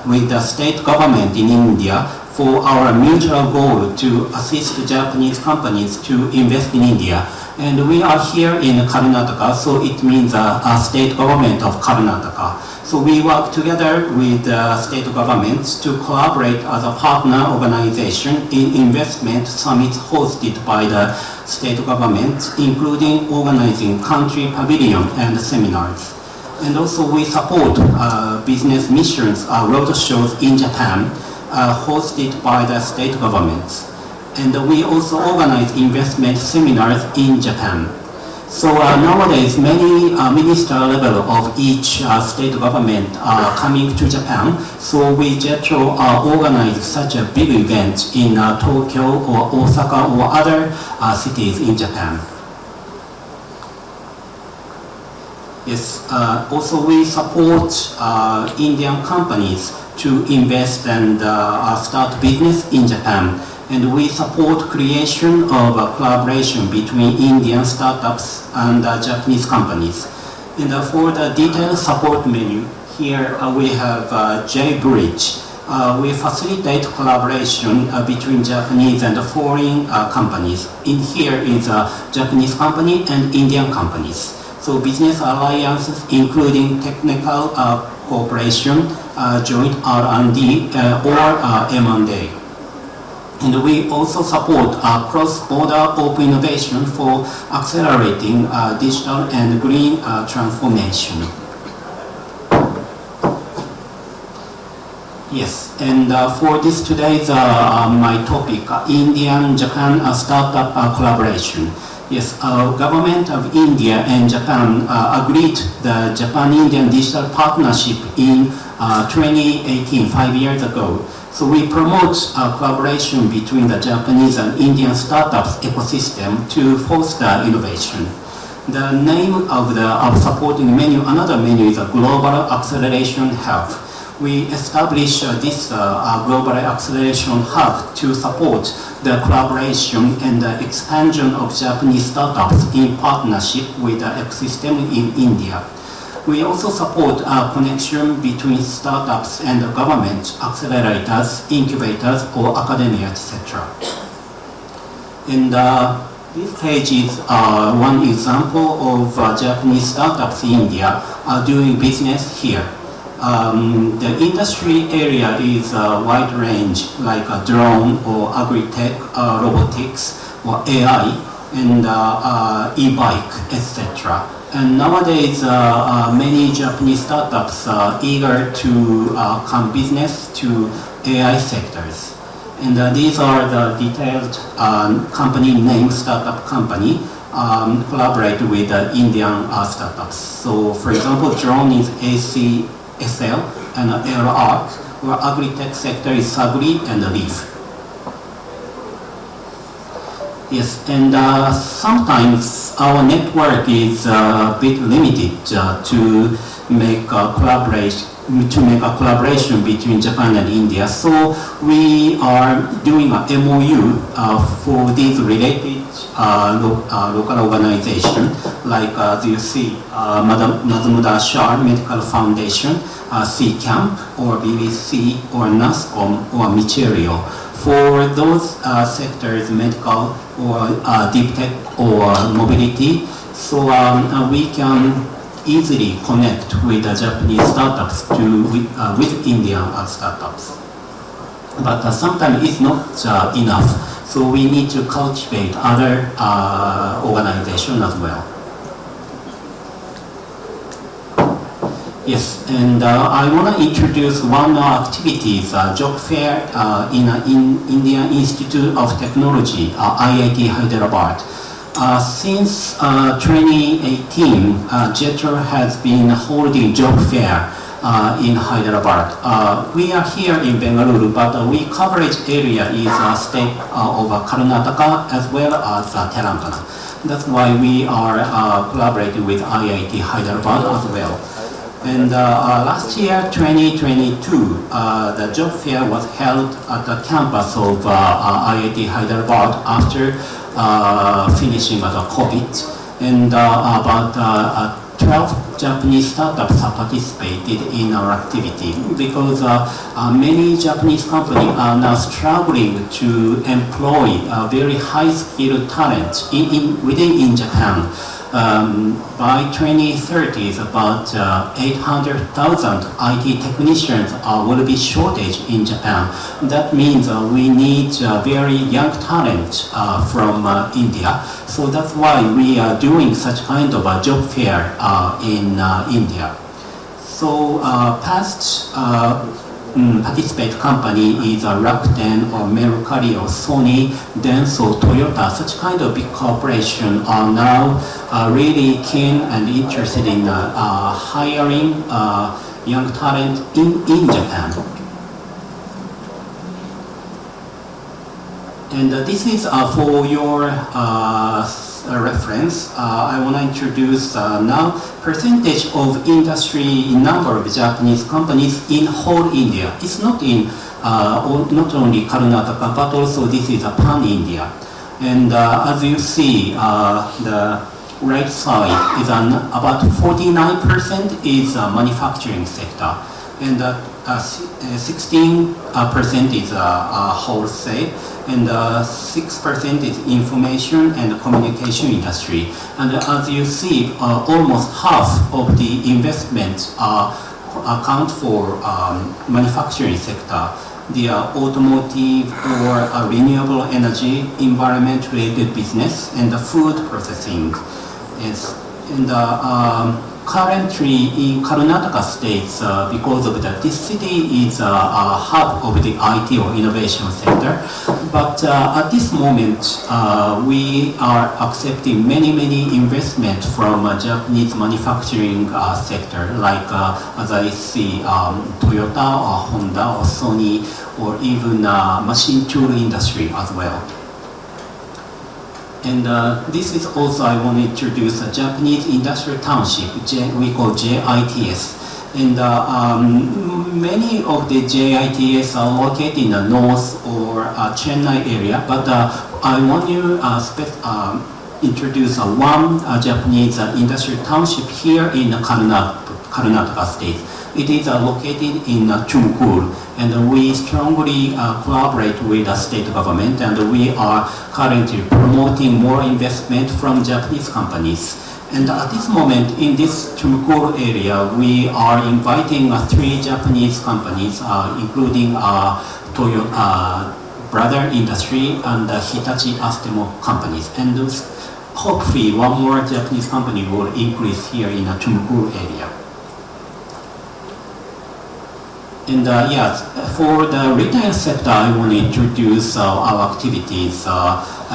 with the state government in India for our mutual goal to assist Japanese companies to invest in India. And we are here in Karnataka, so it means a state government of Karnataka. So we work together with the state governments to collaborate as a partner organization in investment summits hosted by the state government, including organizing country pavilion and seminars. And also we support business missions, roadshows in Japan, hosted by the state governments. And we also organize investment seminars in Japan. So nowadays, many minister level of each state government are coming to Japan. So we JETRO organize such a big event in Tokyo or Osaka or other cities in Japan. Yes, also we support Indian companies to invest and start business in Japan. And we support creation of a collaboration between Indian startups and Japanese companies. And for the detailed support menu, here we have J-Bridge. We facilitate collaboration between Japanese and foreign companies. In here is a Japanese company and Indian companies. So business alliances including technical cooperation, joint R&D or M&A. And we also support cross-border open innovation for accelerating digital and green transformation. Yes, and for this today's my topic, Indian-Japan startup collaboration. Yes, government of India and Japan agreed the Japan-Indian digital partnership in 2018, 5 years ago. So we promote collaboration between the Japanese and Indian startups ecosystem to foster innovation. The name of supporting menu, another menu is a Global Acceleration Hub. We established this Global Acceleration Hub to support the collaboration and the expansion of Japanese startups in partnership with the ecosystem in India. We also support connection between startups and government accelerators, incubators, or academia, etc. And this page is one example of Japanese startups in India doing business here. The industry area is a wide range, like a drone or agri-tech, robotics, or AI. and e-bike, etc. And nowadays, many Japanese startups are eager to come business to AI sectors. And these are the detailed company name, startup company, collaborate with Indian startups. So for example, drone is ACSL and AirArc, where agri-tech sector is Sagri and Leaf. Yes, and sometimes our network is a bit limited to make a collaboration between Japan and India. So we are doing a MOU for these related local organizations, like as you see, Mazmuda Shah Medical Foundation, C-Camp, or BBC, or NASCOM, or Micherio. For those sectors, medical or deep tech or mobility, so we can easily connect with the Japanese startups with Indian startups. But sometimes it's not enough, so we need to cultivate other organizations as well. Yes, and I want to introduce one activities, job fair in Indian Institute of Technology, IIT Hyderabad. Since 2018, JETRO has been holding job fair in Hyderabad. We are here in Bangalore, but we coverage area is state of Karnataka as well as Telangana. That's why we are collaborating with IIT Hyderabad as well. And last year, 2022, the job fair was held at the campus of IIT Hyderabad after finishing the COVID. And about 12 Japanese startups participated in our activity because many Japanese companies are now struggling to employ very high-skilled talent within Japan. By 2030, about 800,000 IT technicians will be shortage in Japan. That means we need very young talent from India. So that's why we are doing such kind of a job fair in India. So past participate company is Rakuten or Mercari or Sony, Denso, Toyota. Such kind of big corporation are now really keen and interested in hiring young talent in Japan. And this is for your reference. I want to introduce now percentage of industry number of Japanese companies in whole India. It's not in not only Karnataka, but also this is a pan-India. And as you see, the right side is about 49% is manufacturing sector, and 16% is wholesale, and 6% is information and communication industry. And as you see, almost half of the investment account for manufacturing sector. The automotive or renewable energy, environment-related business, and the food processing. Yes. And currently in Karnataka states, because of that, this city is a hub of the IT or innovation sector. But at this moment, we are accepting many investment from Japanese manufacturing sector, like as I see Toyota or Honda or Sony, or even machine tool industry as well. And this is also, I want to introduce a Japanese industrial township, we call JITS. And many of the JITS are located in the north or Chennai area, but I want to introduce one Japanese industrial township here in Karnataka state. It is located in Tumakuru, and we strongly collaborate with the state government, and we are currently promoting more investment from Japanese companies. And at this moment, in this Tumakuru area, we are inviting 3 Japanese companies, including Toyota, Brother Industry, and Hitachi Astemo companies. And hopefully one more Japanese company will increase here in the Tumakuru area. And yes, for the retail sector, I want to introduce our activities.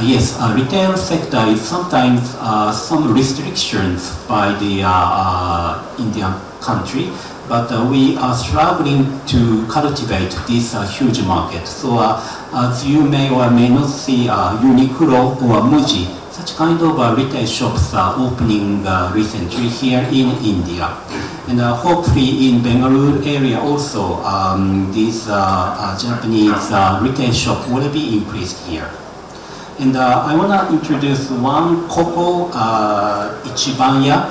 Yes, retail sector is sometimes some restrictions by the Indian country, but we are struggling to cultivate this huge market. So as you may or may not see, Uniqlo or Muji, such kind of retail shops are opening recently here in India. And hopefully in Bangalore area also, these Japanese retail shop will be increased here. And I want to introduce one Koko Ichibanya.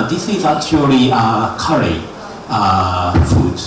This is actually a curry food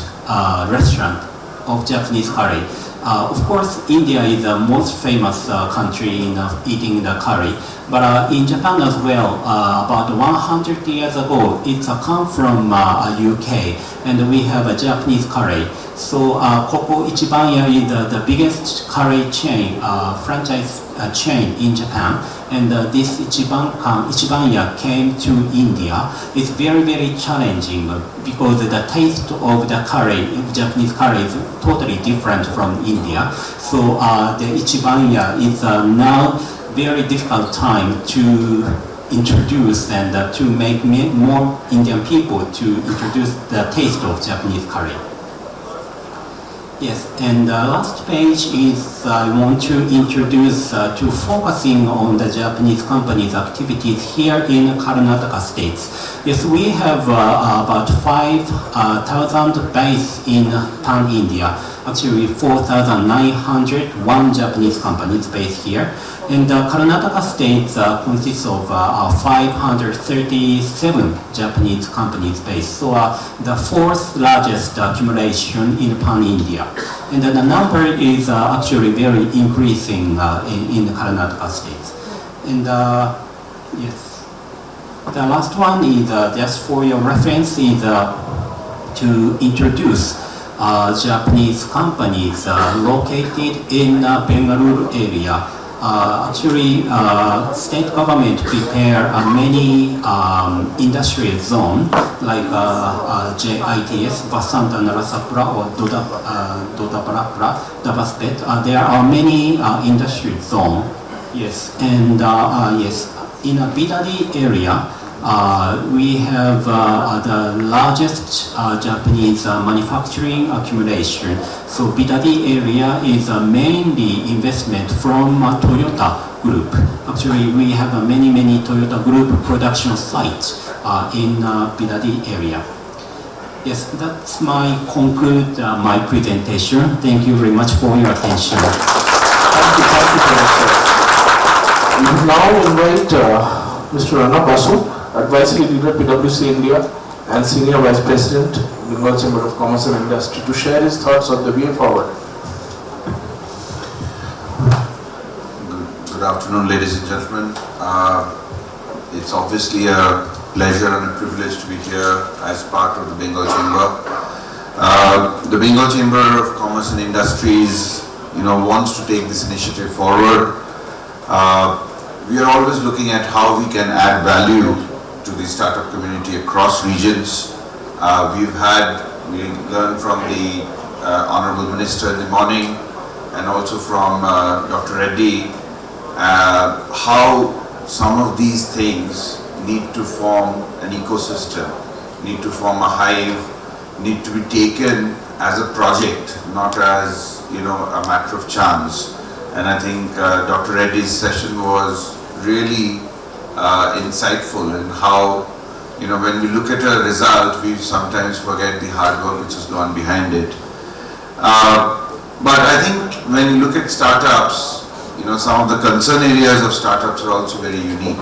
restaurant of Japanese curry. Of course, India is the most famous country in eating the curry, but in Japan as well, about 100 years ago, it's come from UK, and we have a Japanese curry. So Koko Ichibanya is the biggest curry chain, franchise chain in Japan, and this Ichibanya came to India. It's very, very challenging because the taste of the curry, Japanese curry, is totally different from India. So the Ichibanya is now very difficult time to introduce and to make more Indian people to introduce the taste of Japanese curry. Yes, and last page is I want to introduce to focusing on the Japanese company's activities here in Karnataka states. Yes, we have about 5,000 base in pan-India. Actually 4,901 Japanese companies based here. And Karnataka state consists of 537 Japanese companies based. So the fourth largest accumulation in pan-India. And the number is actually very increasing in Karnataka state. And yes, the last one is just for your reference is to introduce Japanese companies located in Bangalore area. Actually, state government prepare many industrial zone like JITS, Vasanta Narasapura or Dodaparapura, Dabaspet. There are many industrial zone. Yes, and yes, in a Bidadi area, we have the largest Japanese manufacturing accumulation. So Bidadi area is mainly investment from Toyota Group. Actually, we have many Toyota Group production sites in Bidadi area. Yes, that's my conclude my presentation. Thank you very much for your attention. Thank you very much, sir. We now invite Mr. Basul, Advisory Leader, PwC India, and Senior Vice President, Bengal Chamber of Commerce and Industry, to share his thoughts on the way forward. Good afternoon, ladies and gentlemen. It's obviously a pleasure and a privilege to be here as part of the Bengal Chamber. The Bengal Chamber of Commerce and Industries, wants to take this initiative forward. We are always looking at how we can add value to the startup community across regions. We learned from the Honorable Minister in the morning and also from Dr. Reddy how some of these things need to form an ecosystem, need to form a hive, need to be taken as a project, not as a matter of chance. And I think Dr. Reddy's session was really insightful in how, when we look at a result, we sometimes forget the hard work which has gone behind it. But I think when you look at startups, some of the concern areas of startups are also very unique.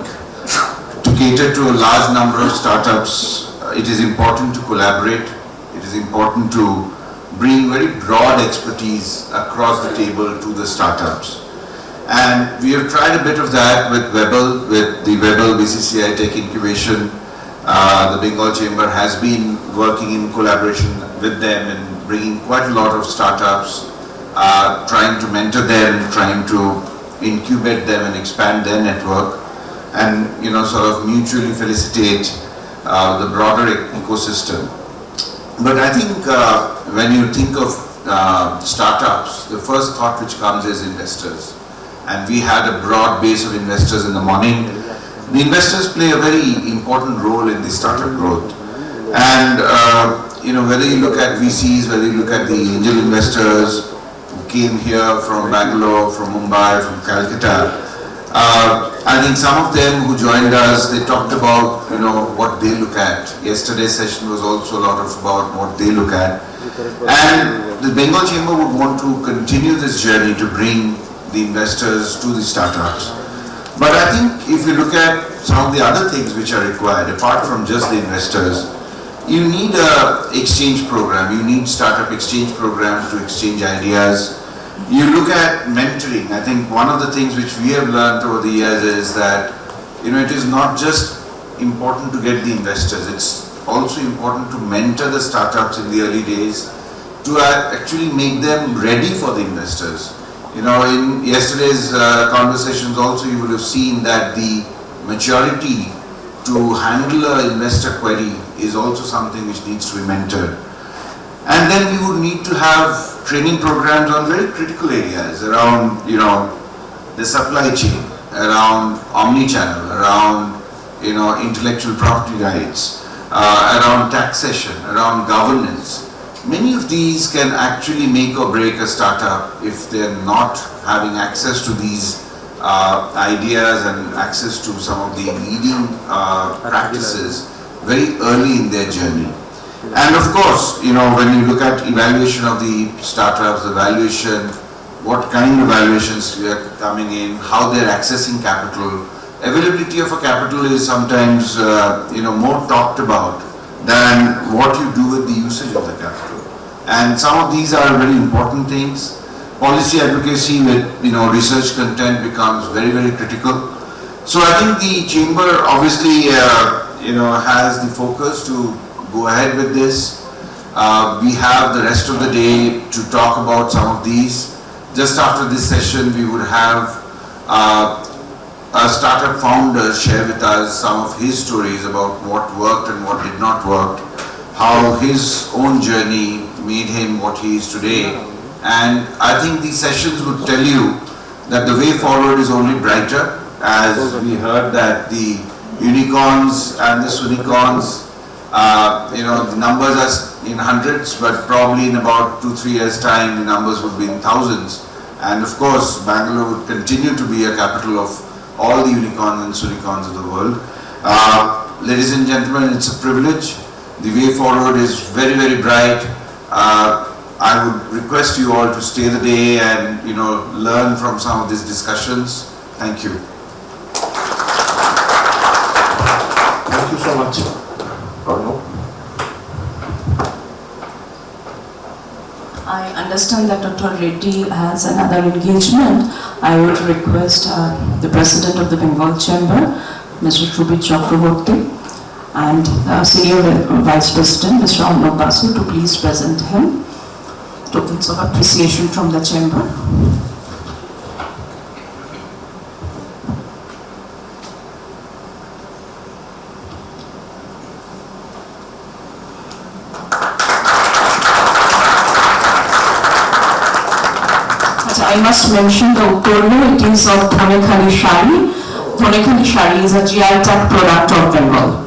To cater to a large number of startups, it is important to collaborate. It is important to bring very broad expertise across the table to the startups. And we have tried a bit of that with Babul, with the Babul BCCI Tech Incubation. The Bengal Chamber has been working in collaboration with them and bringing quite a lot of startups, trying to mentor them, trying to incubate them and expand their network. and sort of mutually felicitate the broader ecosystem. But I think when you think of startups, the first thought which comes is investors. And we had a broad base of investors in the morning. The investors play a very important role in the startup growth. And whether you look at VCs, whether you look at the angel investors who came here from Bangalore, from Mumbai, from Calcutta, I think some of them who joined us, they talked about what they look at. Yesterday's session was also a lot of about what they look at. And the Bengal Chamber would want to continue this journey to bring the investors to the startups. But I think if you look at some of the other things which are required, apart from just the investors, you need a exchange program. You need startup exchange programs to exchange ideas. You look at mentoring. I think one of the things which we have learned over the years is that it is not just important to get the investors. It's also important to mentor the startups in the early days to actually make them ready for the investors. In yesterday's conversations also you would have seen that the maturity to handle an investor query is also something which needs to be mentored. And then we would need to have training programs on very critical areas around, the supply chain, around omni-channel, around, intellectual property rights, around taxation, around governance. Many of these can actually make or break a startup if they're not having access to these ideas and access to some of the leading practices very early in their journey. And of course, when you look at evaluation of the startups, the valuation, what kind of valuations are coming in, how they're accessing capital. Availability of a capital is sometimes more talked about than what you do with the usage of the capital. And some of these are very important things. Policy advocacy with research content becomes very, very critical. So I think the chamber obviously has the focus to go ahead with this. We have the rest of the day to talk about some of these. Just after this session, we would have a startup founder share with us some of his stories about what worked and what did not work, how his own journey made him what he is today. And I think these sessions would tell you that the way forward is only brighter, as we heard that the unicorns and the unicorns, the numbers are in hundreds, but probably in about 2-3 years' time, the numbers would be in thousands. And of course, Bangalore would continue to be a capital of all the unicorns and unicorns of the world. Ladies and gentlemen, it's a privilege. The way forward is very, very bright. I would request you all to stay the day and learn from some of these discussions. Thank you. Thank you so much. Arno? I understand that Dr. Reddy has another engagement. I would request the President of the Bengal Chamber, Mr. Subir Chakraborty, and Senior Vice President, Mr. Basu, to please present him. Tokens of appreciation from the Chamber. I must mention the Uttoro, it is of Dhonekali Shari. Dhonekali Shari is a GI tag product of Bengal.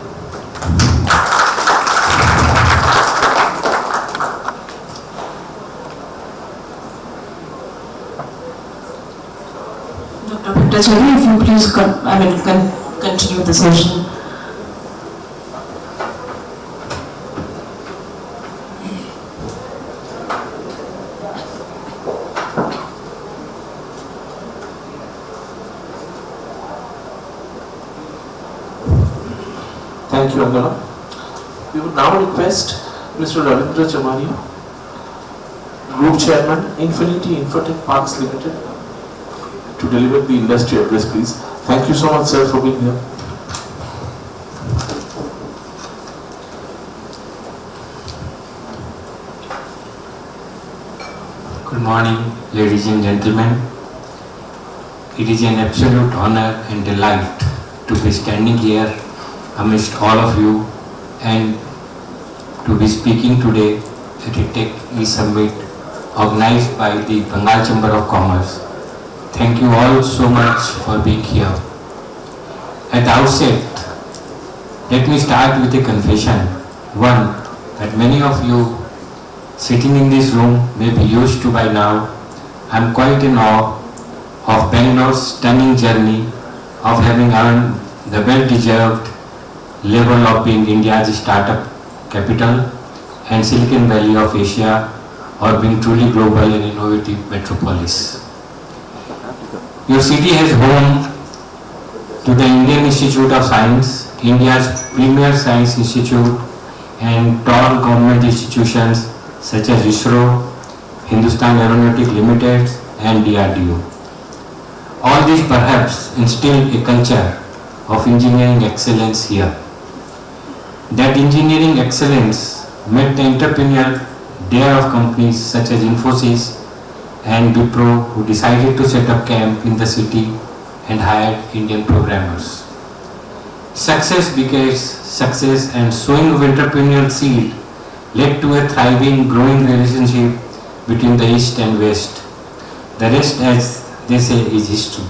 Dr. Bhattacharya, if you please continue the session. Thank you, Angana. We would now request Mr. Ravindra Chamani, Group Chairman, Infinity Infotech Parks Limited, to deliver the industry address, please. Thank you so much, sir, for being here. Good morning, ladies and gentlemen. It is an absolute honor and delight to be standing here amidst all of you and to be speaking today at a Tech E-Summit organized by the Bengal Chamber of Commerce. Thank you all so much for being here. At the outset, let me start with a confession. One, that many of you sitting in this room may be used to by now. I am quite in awe of Bangalore's stunning journey of having earned the well-deserved label of being India's startup capital and Silicon Valley of Asia, or being truly global and innovative metropolis. Your city has home to the Indian Institute of Science, India's premier science institute, and tall government institutions such as ISRO, Hindustan Aeronautic Limited, and DRDO. All these perhaps instill a culture of engineering excellence here. That engineering excellence met the entrepreneurial dare of companies such as Infosys and Wipro, who decided to set up camp in the city and hired Indian programmers. Success begets success, and sowing of entrepreneurial seed led to a thriving, growing relationship between the East and West. The rest, as they say, is history.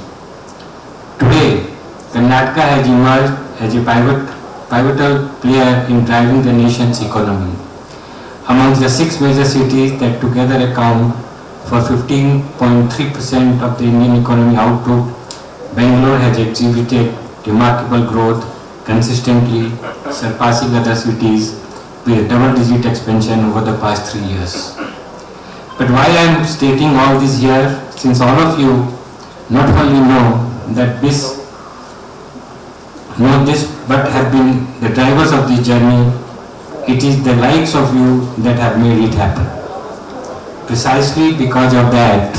Today, Karnataka has emerged as a pivotal player in driving the nation's economy. Amongst the 6 major cities that together account for 15.3% of the Indian economy output, Bangalore has exhibited remarkable growth, consistently surpassing other cities with a double-digit expansion over the past 3 years. But why I am stating all this here, since all of you not only know this, but have been the drivers of this journey, it is the likes of you that have made it happen. Precisely because of that,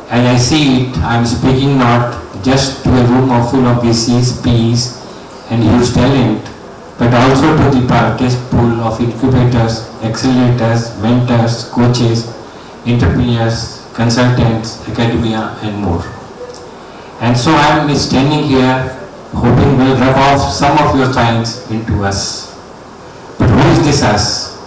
as I see it, I am speaking not just to a room full of VCs, PEs, and huge talent, but also to the largest pool of incubators, accelerators, mentors, coaches, entrepreneurs, consultants, academia, and more. And so I am standing here hoping we'll rub off some of your science into us. But who is this us?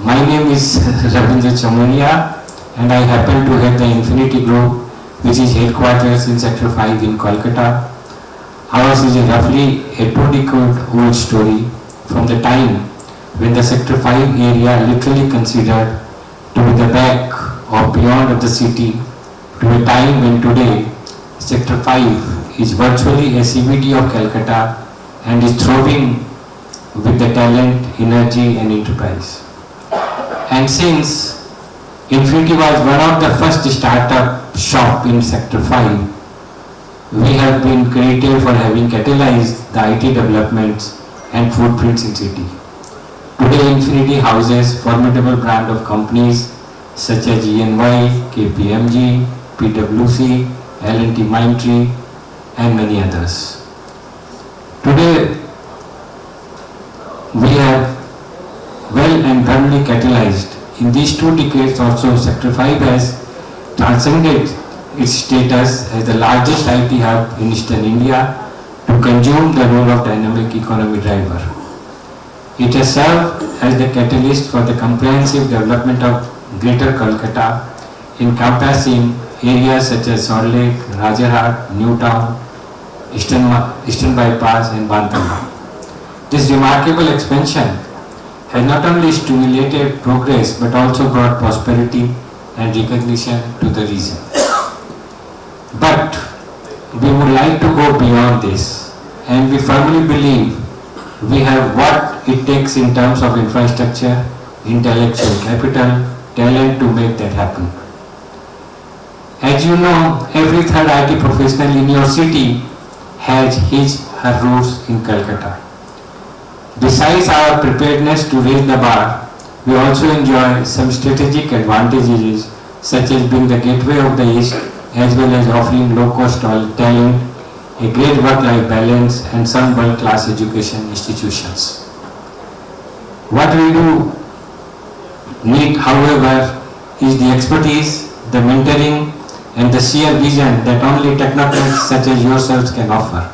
My name is Ravindra Chamaria, and I happen to head the Infinity Group, which is headquarters in Sector 5 in Kolkata. Ours is roughly a 2-decade-old story from the time when the Sector 5 area literally considered to be the back or beyond of the city, to a time when today Sector 5 is virtually a CBD of Calcutta and is thriving with the talent, energy, and enterprise. And since Infinity was one of the first startup shop in Sector 5, we have been credited for having catalyzed the IT developments and footprints in city. Today Infinity houses formidable brand of companies such as ENY, KPMG, PwC, L&T Mindtree, and many others. Today we have well and firmly catalyzed. In these 2 decades also, Sector 5 has transcended its status as the largest IT hub in Eastern India to consume the role of dynamic economy driver. It has served as the catalyst for the comprehensive development of Greater Kolkata, encompassing areas such as Salt Lake, Rajarhat, Newtown, Eastern Bypass, and Bantama. This remarkable expansion has not only stimulated progress but also brought prosperity and recognition to the region. But we would like to go beyond this, and we firmly believe we have what it takes in terms of infrastructure, intellectual capital, talent to make that happen. As you know, every third IT professional in your city has her roots in Calcutta. Besides our preparedness to raise the bar, we also enjoy some strategic advantages such as being the gateway of the East, as well as offering low-cost talent, a great work-life balance, and some world-class education institutions. What we do need, however, is the expertise, the mentoring, and the sheer vision that only technocrats such as yourselves can offer.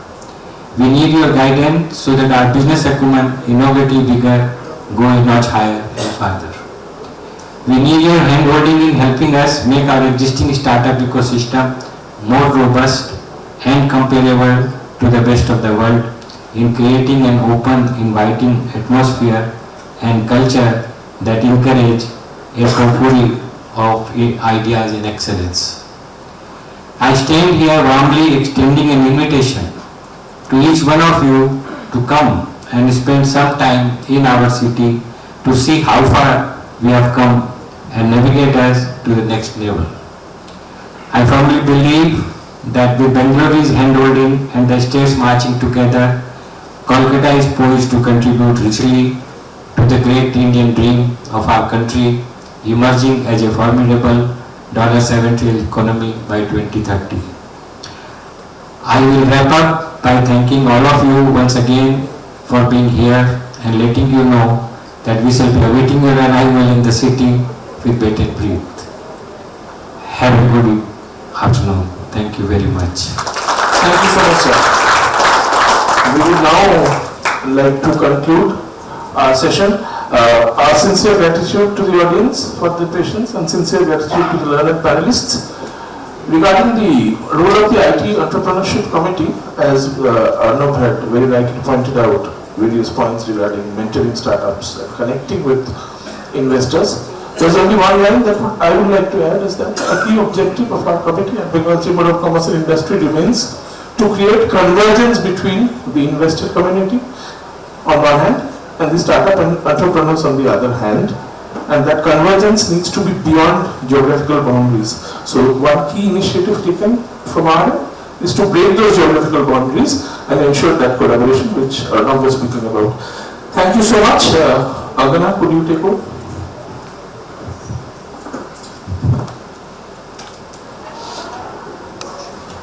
We need your guidance so that our business acumen, innovative vigor go a notch higher and further. We need your handholding in helping us make our existing startup ecosystem more robust and comparable to the best of the world in creating an open, inviting atmosphere and culture that encourage a potpourri of ideas and excellence. I stand here warmly extending an invitation to each one of you to come and spend some time in our city to see how far we have come and navigate us to the next level. I firmly believe that with Bangalore's handholding and the states marching together, Kolkata is poised to contribute richly to the great Indian dream of our country, emerging as a formidable $7 trillion economy by 2030. I will wrap up by thanking all of you once again for being here and letting you know that we shall be awaiting your arrival in the city with bated breath. Have a good afternoon. Thank you very much. Thank you so much, sir. We would now like to conclude our session. Our sincere gratitude to the audience for the patience and sincere gratitude to the learned panelists. Regarding the role of the IT Entrepreneurship Committee, as Arnab had very rightly pointed out, various points regarding mentoring startups and connecting with investors. There's only one line that I would like to add, is that a key objective of our committee at Bengal Chamber of Commerce and Industry remains to create convergence between the investor community on one hand and the startup and entrepreneurs on the other hand, and that convergence needs to be beyond geographical boundaries. So one key initiative taken from our end is to break those geographical boundaries and ensure that collaboration which Arnab was speaking about. Thank you so much. Agana, could you take over?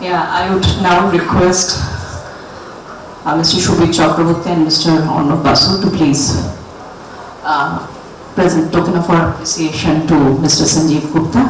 Yeah, I would now request Mr. Subir Chakraborty and Mr. Basul to please present token of our appreciation to Mr. Sanjeev Gupta.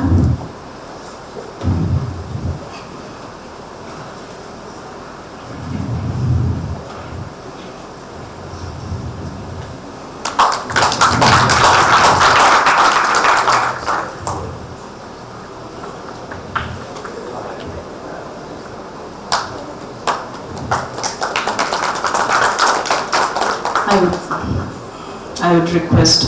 I would request